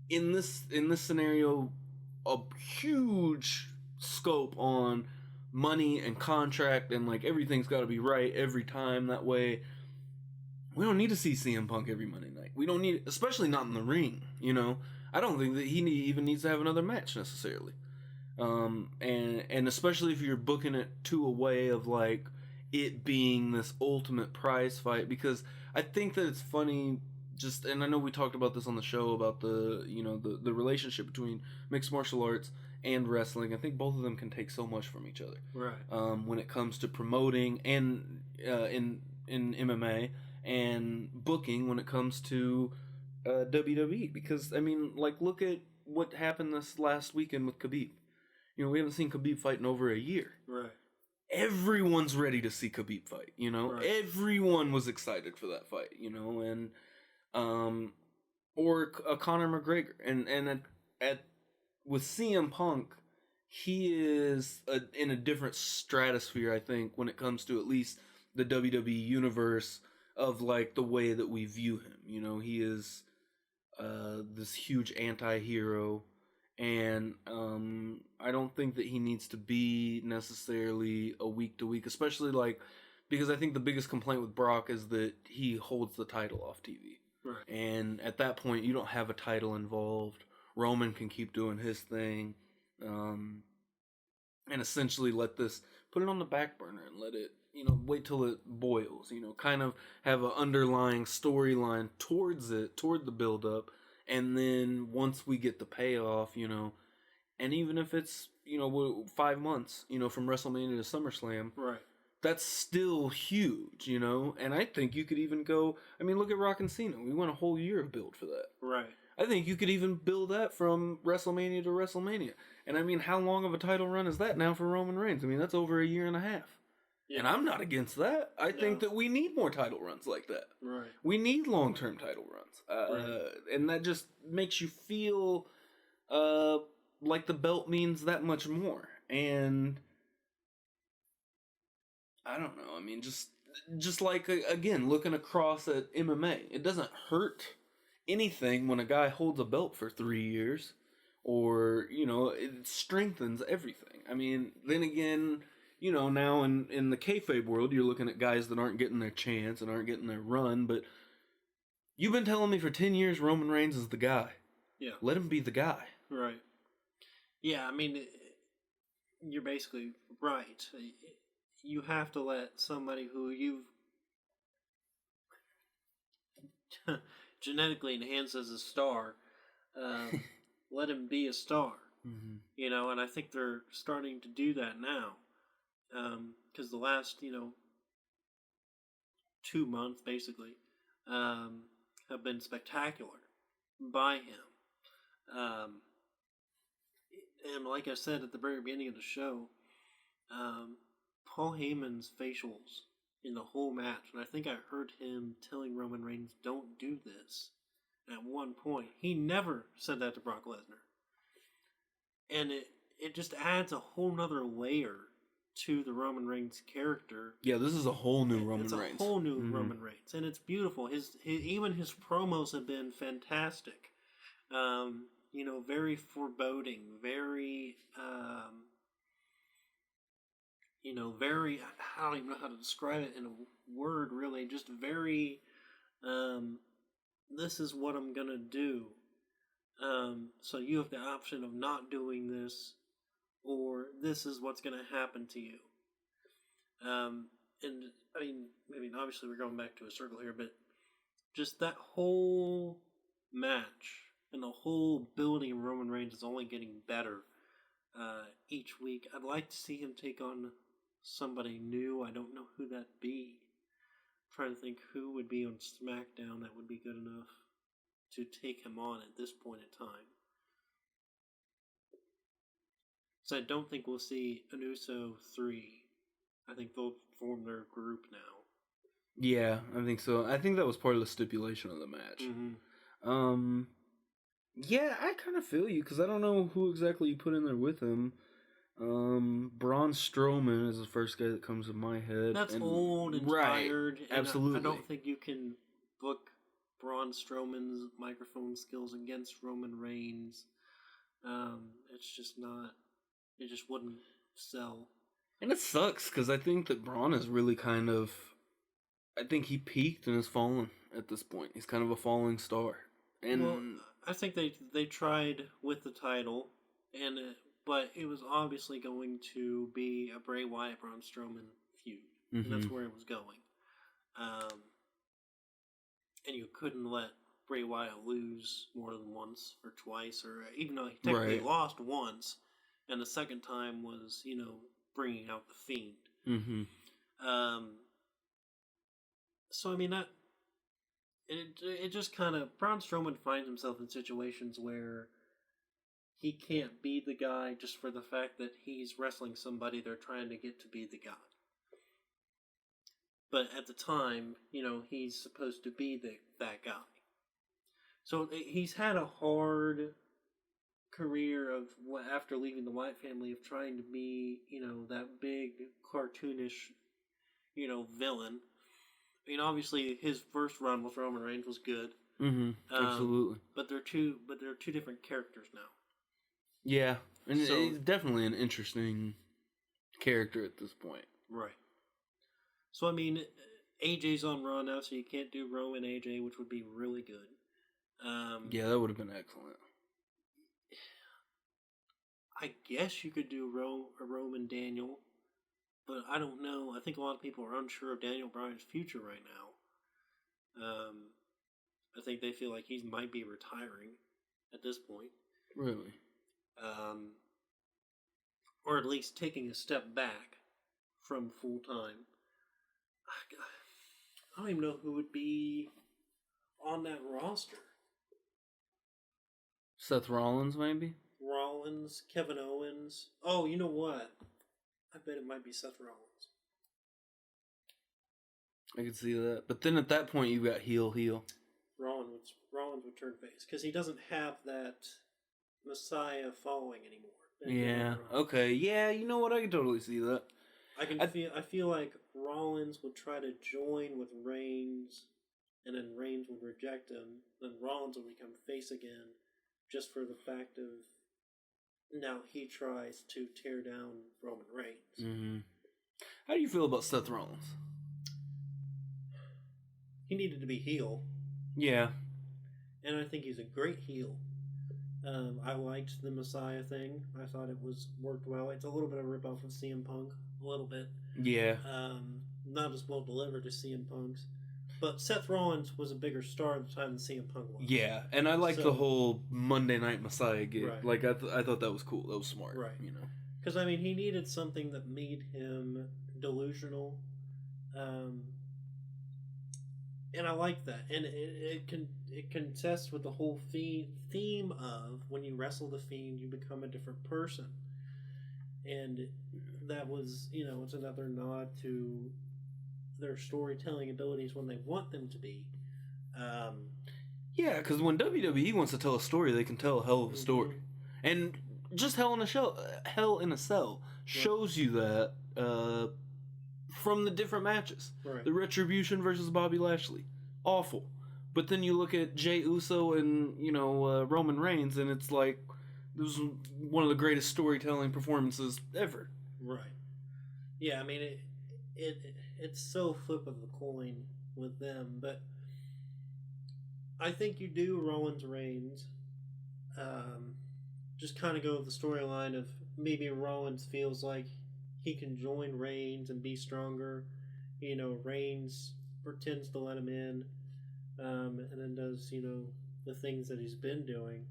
in this scenario, a huge scope on money and contract, and like everything's got to be right every time. That way, we don't need to see CM Punk every Monday night. We don't need, especially not in the ring. I don't think that he even needs to have another match necessarily. And especially if you're booking it to a way of like it being this ultimate prize fight, because I think that it's funny. And I know we talked about this on the show about the relationship between mixed martial arts and wrestling. I think both of them can take so much from each other. Right. When it comes to promoting and in MMA, and booking when it comes to WWE, because I mean, like, look at what happened this last weekend with Khabib. We haven't seen Khabib fight in over a year. Right. Everyone's ready to see Khabib fight. Right. Everyone was excited for that fight. And or a Conor McGregor, and at with CM Punk, he is in a different stratosphere, I think, when it comes to at least the WWE universe, of like the way that we view him. He is this huge anti-hero, and I don't think that he needs to be necessarily a week to week, especially like, because I think the biggest complaint with Brock is that he holds the title off TV. Right. And at that point, you don't have a title involved. Roman can keep doing his thing, and essentially put it on the back burner and let it, wait till it boils. Kind of have an underlying storyline toward the build up, and then once we get the payoff, and even if it's 5 months, from WrestleMania to SummerSlam, Right. that's still huge, and I think you could even go, I mean, look at Rock and Cena. We went a whole year of build for that. Right. I think you could even build that from WrestleMania to WrestleMania. And I mean, how long of a title run is that now for Roman Reigns? I mean, that's over a year and a half. Yeah. And I'm not against that. I think that we need more title runs like that. Right. We need long-term title runs. Right. And that just makes you feel like the belt means that much more. And I don't know. I mean, just like, again, looking across at MMA, it doesn't hurt anything when a guy holds a belt for 3 years, or it strengthens everything. I mean, then again, now in the kayfabe world, you're looking at guys that aren't getting their chance and aren't getting their run. But you've been telling me for 10 years Roman Reigns is the guy. Yeah. Let him be the guy. Right. Yeah, I mean, you're basically right. You have to let somebody who you've genetically enhanced as a star, let him be a star. Mm-hmm. And I think they're starting to do that now. Because the last, 2 months, basically, have been spectacular by him. And like I said at the very beginning of the show, Paul Heyman's facials in the whole match, and I think I heard him telling Roman Reigns, "Don't do this," at one point. He never said that to Brock Lesnar. And it just adds a whole nother layer to the Roman Reigns character. Yeah, this is a whole new Roman Reigns. It's a whole new Roman Reigns, and it's beautiful. Even his promos have been fantastic. Very foreboding, very, very, I don't even know how to describe it in a word, really, just very, this is what I'm gonna do. So you have the option of not doing this, or this is what's going to happen to you. And obviously we're going back to a circle here, but just that whole match and the whole building of Roman Reigns is only getting better each week. I'd like to see him take on somebody new. I don't know who that'd be. I'm trying to think who would be on SmackDown that would be good enough to take him on at this point in time. So I don't think we'll see an Uso 3. I think they'll form their group now. Yeah, I think so. I think that was part of the stipulation of the match. Mm-hmm. Yeah, I kind of feel you, because I don't know who exactly you put in there with him. Braun Strowman is the first guy that comes to my head. That's old and tired. And absolutely. I don't think you can book Braun Strowman's microphone skills against Roman Reigns. It's just not. It just wouldn't sell. And it sucks, because I think that Braun is really kind of... I think he peaked and has fallen at this point. He's kind of a falling star. And well, I think they tried with the title, but it was obviously going to be a Bray Wyatt Braun Strowman feud, and that's where it was going. And you couldn't let Bray Wyatt lose more than once or twice, or even though he technically lost once, and the second time was bringing out the Fiend. Mm-hmm. So I mean that it just kind of Braun Strowman finds himself in situations where he can't be the guy just for the fact that he's wrestling somebody they're trying to get to be the guy. But at the time, he's supposed to be that guy. So he's had a hard career of after leaving the Wyatt family of trying to be, that big cartoonish, villain. I mean, obviously, his first run with Roman Reigns was good. Mm-hmm. Absolutely. But they're two different characters now. Yeah, and he's definitely an interesting character at this point. Right. So I mean, AJ's on Raw now, so you can't do Roman AJ, which would be really good. Yeah, that would have been excellent. I guess you could do a Roman Daniel. But I don't know. I think a lot of people are unsure of Daniel Bryan's future right now. I think they feel like he might be retiring at this point. Really? Or at least taking a step back from full time. I don't even know who would be on that roster. Seth Rollins, maybe? Rollins, Kevin Owens. Oh, you know what? I bet it might be Seth Rollins. I could see that. But then at that point, you got heel. Rollins would turn face. Because he doesn't have that Messiah following anymore. Yeah, okay. Yeah, you know what? I can totally see that. I feel like Rollins would try to join with Reigns, and then Reigns would reject him. Then Rollins would become face again, just for the fact of now he tries to tear down Roman Reigns. Mm-hmm. How do you feel about Seth Rollins? He needed to be heel. Yeah. And I think he's a great heel. I liked the Messiah thing. I thought it worked well. It's a little bit of a ripoff of CM Punk. A little bit. Yeah. Not as well delivered as CM Punk's. But Seth Rollins was a bigger star at the time than CM Punk was. Yeah, and I liked the whole Monday Night Messiah gig. Right. Like, I thought that was cool. That was smart. Right. Because, I mean, he needed something that made him delusional. And I like that. And it contests with the whole theme of when you wrestle the Fiend, you become a different person. And that was, it's another nod to their storytelling abilities when they want them to be. Yeah, because when WWE wants to tell a story, they can tell a hell of a story. And just Hell in a Cell shows you that from the different matches. Right. The Retribution versus Bobby Lashley. Awful. But then you look at Jey Uso and, Roman Reigns, and it's like, this was one of the greatest storytelling performances ever. Right. Yeah, I mean, it's so flip of the coin with them, but I think you do Rollins Reigns. just kind of go with the storyline of maybe Rollins feels like he can join Reigns and be stronger. Reigns pretends to let him in, and then does the things that he's been doing.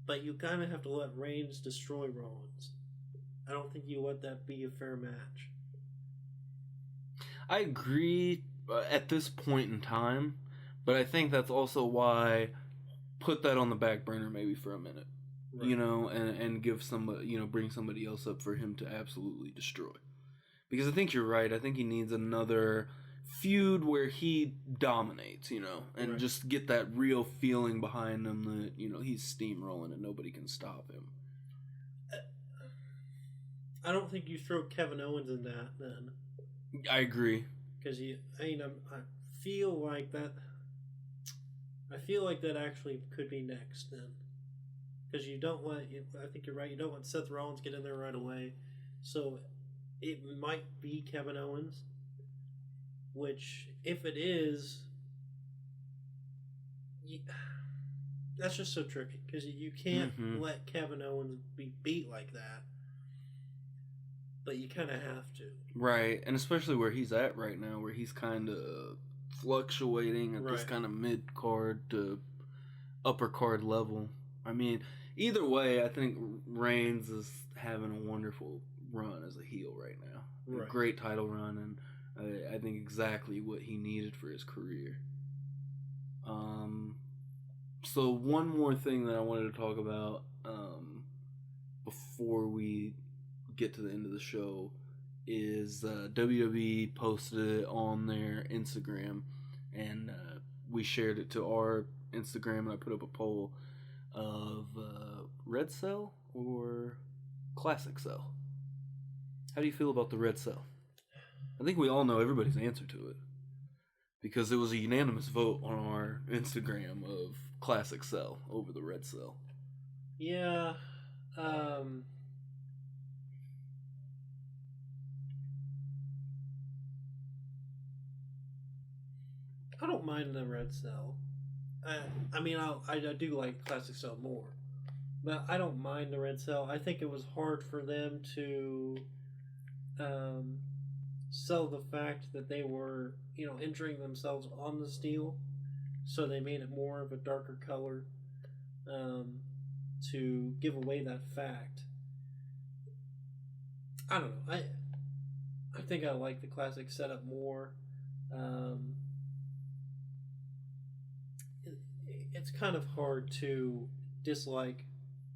But you kind of have to let Reigns destroy Rollins. I don't think you let that be a fair match. I agree at this point in time, but I think that's also why put that on the back burner maybe for a minute, right. And give somebody, bring somebody else up for him to absolutely destroy. Because I think you're right. I think he needs another feud where he dominates, and right. Just get that real feeling behind him that, he's steamrolling and nobody can stop him. I don't think you throw Kevin Owens in that then. I agree. Because I feel like that. I feel like that actually could be next then. Because you don't want. I think you're right. You don't want Seth Rollins to get in there right away. So it might be Kevin Owens. Which, if it is, that's just so tricky. Because you can't let Kevin Owens be beat like that. But you kind of have to. Right, and especially where he's at right now, where he's kind of fluctuating at this kind of mid-card to upper-card level. I mean, either way, I think Reigns is having a wonderful run as a heel right now. Right. A great title run, and I think exactly what he needed for his career. So one more thing that I wanted to talk about before we get to the end of the show is WWE posted it on their Instagram, and we shared it to our Instagram, and I put up a poll of Red Cell or Classic Cell. How do you feel about the Red Cell? I think we all know everybody's answer to it because it was a unanimous vote on our Instagram of Classic Cell over the Red Cell. Yeah. I don't mind the Red Cell. I mean, I do like Classic Cell more. But I don't mind the Red Cell. I think it was hard for them to sell the fact that they were, injuring themselves on the steel. So they made it more of a darker color to give away that fact. I don't know. I think I like the classic setup more. It's kind of hard to dislike,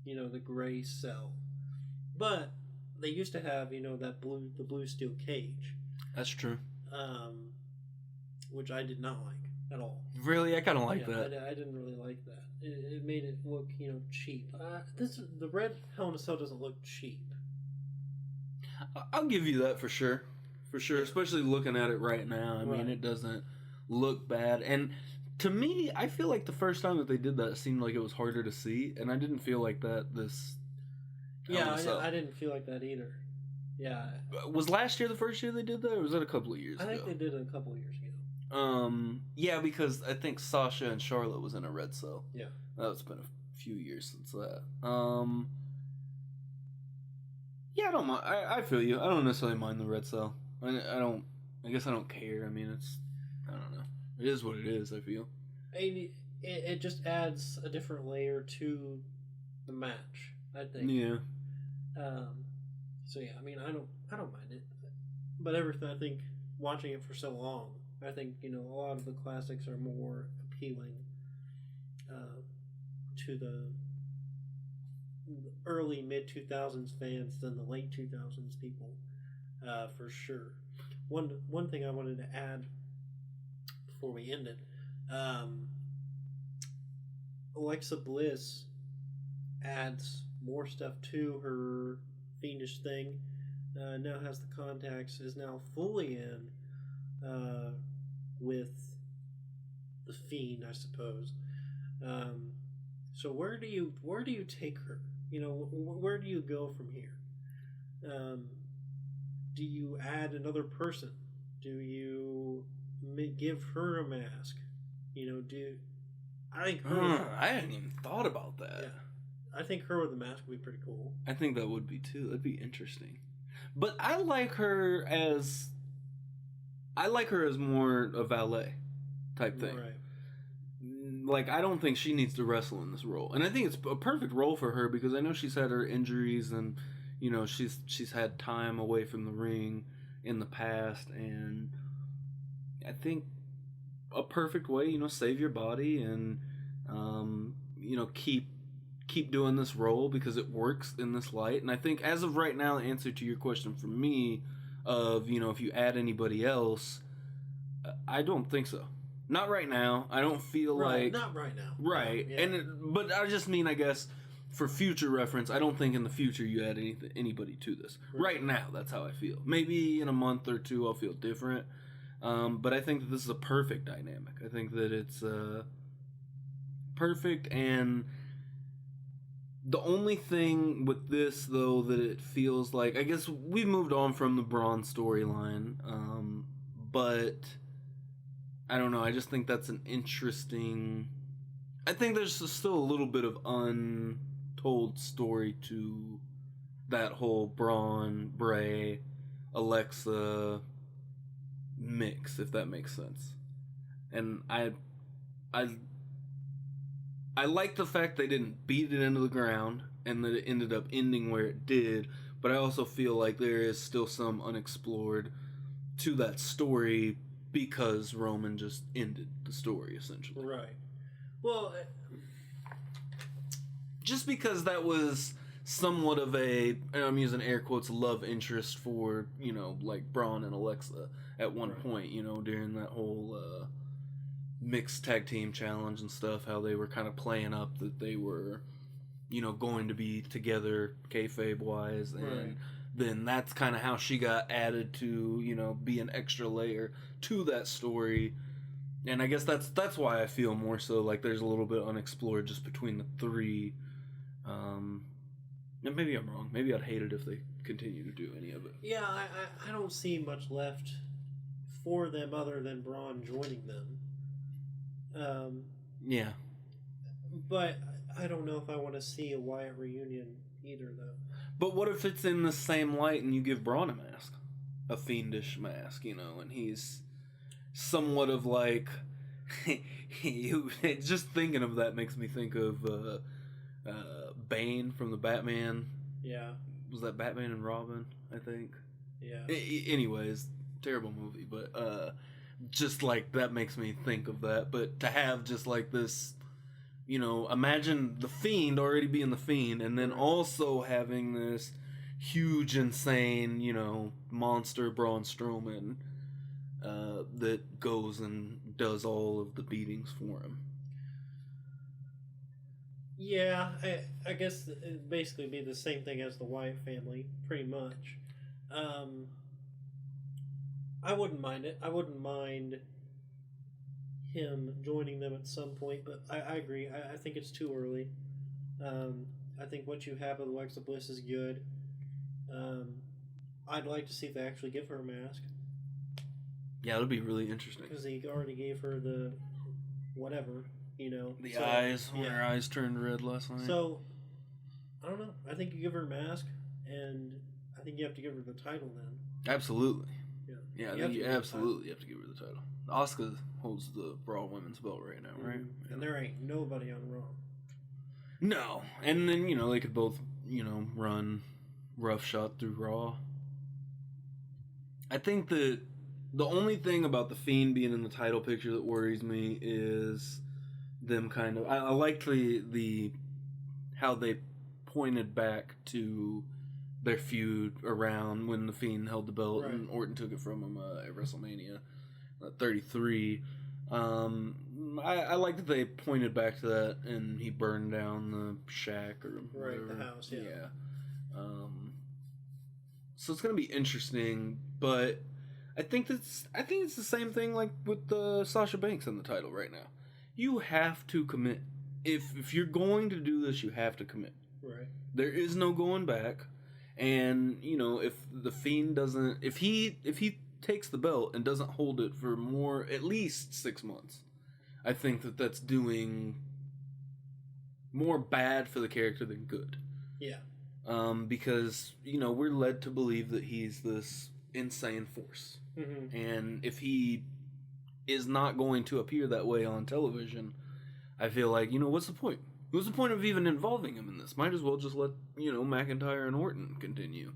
the gray cell. But they used to have, the blue steel cage. That's true. Which I did not like at all. Really? I kind of like that. I didn't really like that. It made it look, cheap. The red Hell in a Cell doesn't look cheap. I'll give you that for sure. For sure, especially looking at it right now. I mean, it doesn't look bad. And to me, I feel like the first time that they did that, it seemed like it was harder to see. And I didn't feel like that this... I didn't feel like that either. Yeah. Was last year the first year they did that, or was that a couple of years ago? I think they did it a couple of years ago. Yeah, because I think Sasha and Charlotte was in a Red Cell. Yeah. That's been a few years since that. Yeah, I don't mind. I feel you. I don't necessarily mind the Red Cell. I guess I don't care. I mean, I don't know. It is what it is, I feel. It just adds a different layer to the match, I think. Yeah. So yeah, I mean, I don't mind it. But everything, I think, watching it for so long, I think, a lot of the classics are more appealing to the early mid-2000s fans than the late 2000s people, for sure. One thing I wanted to add before we end it, Alexa Bliss adds more stuff to her Fiendish thing. Now has the contacts, is now fully in with the Fiend, I suppose. So where do you take her? Where do you go from here? Do you add another person? Do you give her a mask? I think I hadn't even thought about that. I think her with the mask would be pretty cool. I think that would be too. That'd be interesting. But I like her as more a valet type thing. Right. Like, I don't think she needs to wrestle in this role, and I think it's a perfect role for her because I know she's had her injuries and she's had time away from the ring in the past, and I think a perfect way, save your body and keep doing this role because it works in this light. And I think as of right now, the answer to your question for me of if you add anybody else, I don't think so. Not right now. I don't feel like... Not right now. Right. Yeah. But I just mean, I guess, for future reference, I don't think in the future you add anybody to this. Right now, that's how I feel. Maybe in a month or two I'll feel different. But I think that this is a perfect dynamic. I think that it's perfect, and the only thing with this, though, that it feels like... I guess we've moved on from the Braun storyline, but... I don't know, I just think that's an interesting... I think there's still a little bit of untold story to that whole Braun, Bray, Alexa mix, if that makes sense. And I like the fact they didn't beat it into the ground and that it ended up ending where it did, but I also feel like there is still some unexplored to that story because Roman just ended the story, essentially. Right. Well... just because that was somewhat of a, I'm using air quotes, love interest for, like Braun and Alexa at one point, during that whole mixed tag team challenge and stuff, how they were kind of playing up that they were, going to be together kayfabe-wise, and then that's kind of how she got added to, be an extra layer to that story. And I guess that's why I feel more so like there's a little bit unexplored just between the three. And maybe I'm wrong. Maybe I'd hate it if they continue to do any of it. Yeah, I don't see much left for them other than Braun joining them. Yeah. But I don't know if I want to see a Wyatt reunion either, though. But what if it's in the same light and you give Braun a mask? A fiendish mask, and he's somewhat of like... just thinking of that makes me think of Bane from the Batman. Yeah. Was that Batman and Robin, I think? Yeah. Anyways, terrible movie, but just like that makes me think of that. But to have just like this... imagine the Fiend already being the Fiend, and then also having this huge, insane, monster Braun Strowman that goes and does all of the beatings for him. Yeah, I guess it'd basically be the same thing as the Wyatt family, pretty much. I wouldn't mind it. I wouldn't mind him joining them at some point, but I agree. I think it's too early. I think what you have with Alexa Bliss is good. I'd like to see if they actually give her a mask. Yeah, it'll be really interesting. Because they already gave her the whatever, The eyes, when her eyes turned red last night. So, I don't know. I think you give her a mask, and I think you have to give her the title then. Absolutely. Yeah, I think you absolutely have to give her the title. Asuka holds the Raw Women's belt right now, right? Mm-hmm. And there ain't nobody on Raw. No. And then, they could both, run roughshod through Raw. I think that the only thing about the Fiend being in the title picture that worries me is them kind of... I liked the how they pointed back to their feud around when the Fiend held the belt and Orton took it from him at WrestleMania 33. I like that they pointed back to that, and he burned down the shack or whatever. The house, yeah. So it's gonna be interesting, but I think it's the same thing like with Sasha Banks in the title right now. You have to commit. If you're going to do this, you have to commit. Right. There is no going back. And, if the Fiend doesn't... If he takes the belt and doesn't hold it for at least 6 months, I think that's doing more bad for the character than good. Yeah. Because, we're led to believe that he's this insane force. Mm-hmm. And if he is not going to appear that way on television, I feel like, what's the point? What's the point of even involving him in this? Might as well just let, McIntyre and Orton continue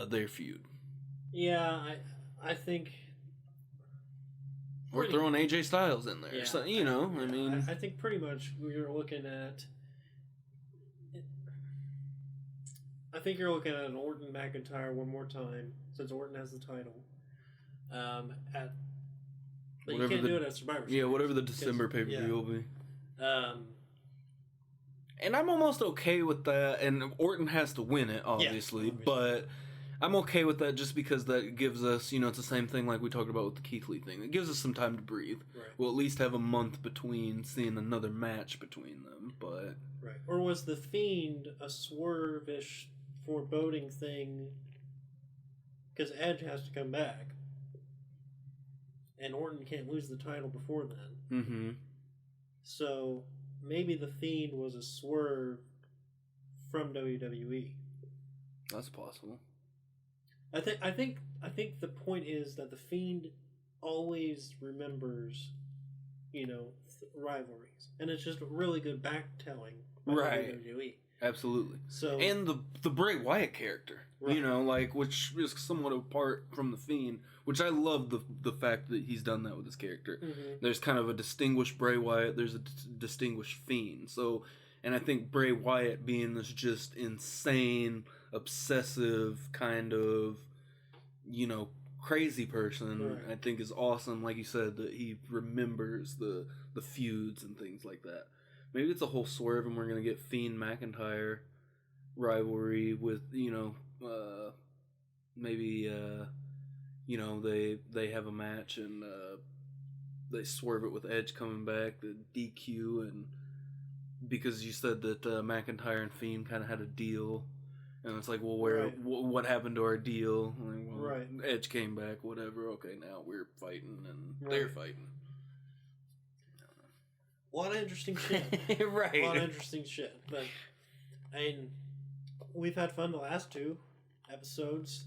their feud. Yeah, I think... We're throwing AJ Styles in there. Yeah, so, I think pretty much you're looking at... I think you're looking at an Orton McIntyre one more time, since Orton has the title. But you can't do it at Survivor Series. Yeah, whatever the December pay-per-view will be. And I'm almost okay with that. And Orton has to win it, obviously. But I'm okay with that just because that gives us, it's the same thing like we talked about with the Keith Lee thing. It gives us some time to breathe. Right. We'll at least have a month between seeing another match between them. But right. Or was The Fiend a swerve-ish foreboding thing? Because Edge has to come back. And Orton can't lose the title before then. Mm-hmm. So maybe The Fiend was a swerve from WWE. That's possible. I think the point is that The Fiend always remembers, rivalries, and it's just really good backtelling by WWE. Absolutely. So and the Bray Wyatt character, right. which is somewhat apart from the Fiend, which I love the fact that he's done that with his character. Mm-hmm. There's kind of a distinguished Bray Wyatt. There's a distinguished Fiend. So, and I think Bray Wyatt being this just insane, obsessive kind of, crazy person, right. I think is awesome. Like you said, that he remembers the feuds and things like that. Maybe it's a whole swerve and we're going to get Fiend McIntyre rivalry with, maybe, they have a match and they swerve it with Edge coming back, the DQ, and because you said that McIntyre and Fiend kind of had a deal. And it's like, well, what happened to our deal? Like, well, right. Edge came back, whatever. Okay, now we're fighting and they're fighting. A lot of interesting shit. Right. A lot of interesting shit. But, we've had fun the last two episodes.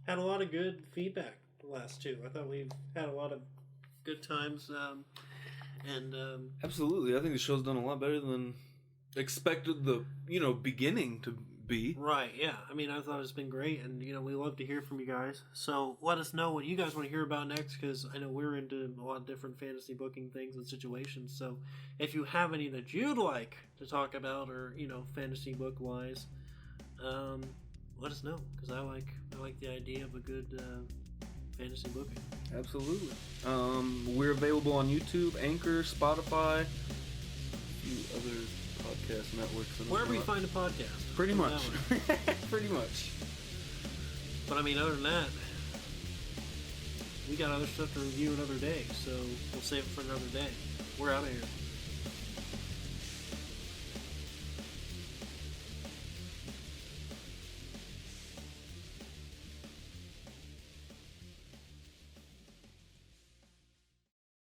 Had a lot of good feedback the last two. I thought we've had a lot of good times. Absolutely. I think the show's done a lot better than expected the, beginning to be. Right, yeah. I thought it's been great, and, we love to hear from you guys. So let us know what you guys want to hear about next, because I know we're into a lot of different fantasy booking things and situations. So if you have any that you'd like to talk about, or, fantasy book-wise, let us know, because I like the idea of a good fantasy booking. Absolutely. We're available on YouTube, Anchor, Spotify, a few other podcast networks. Wherever you find a podcast. Pretty much. Pretty much. But other than that, we got other stuff to review another day, so we'll save it for another day. We're out of here.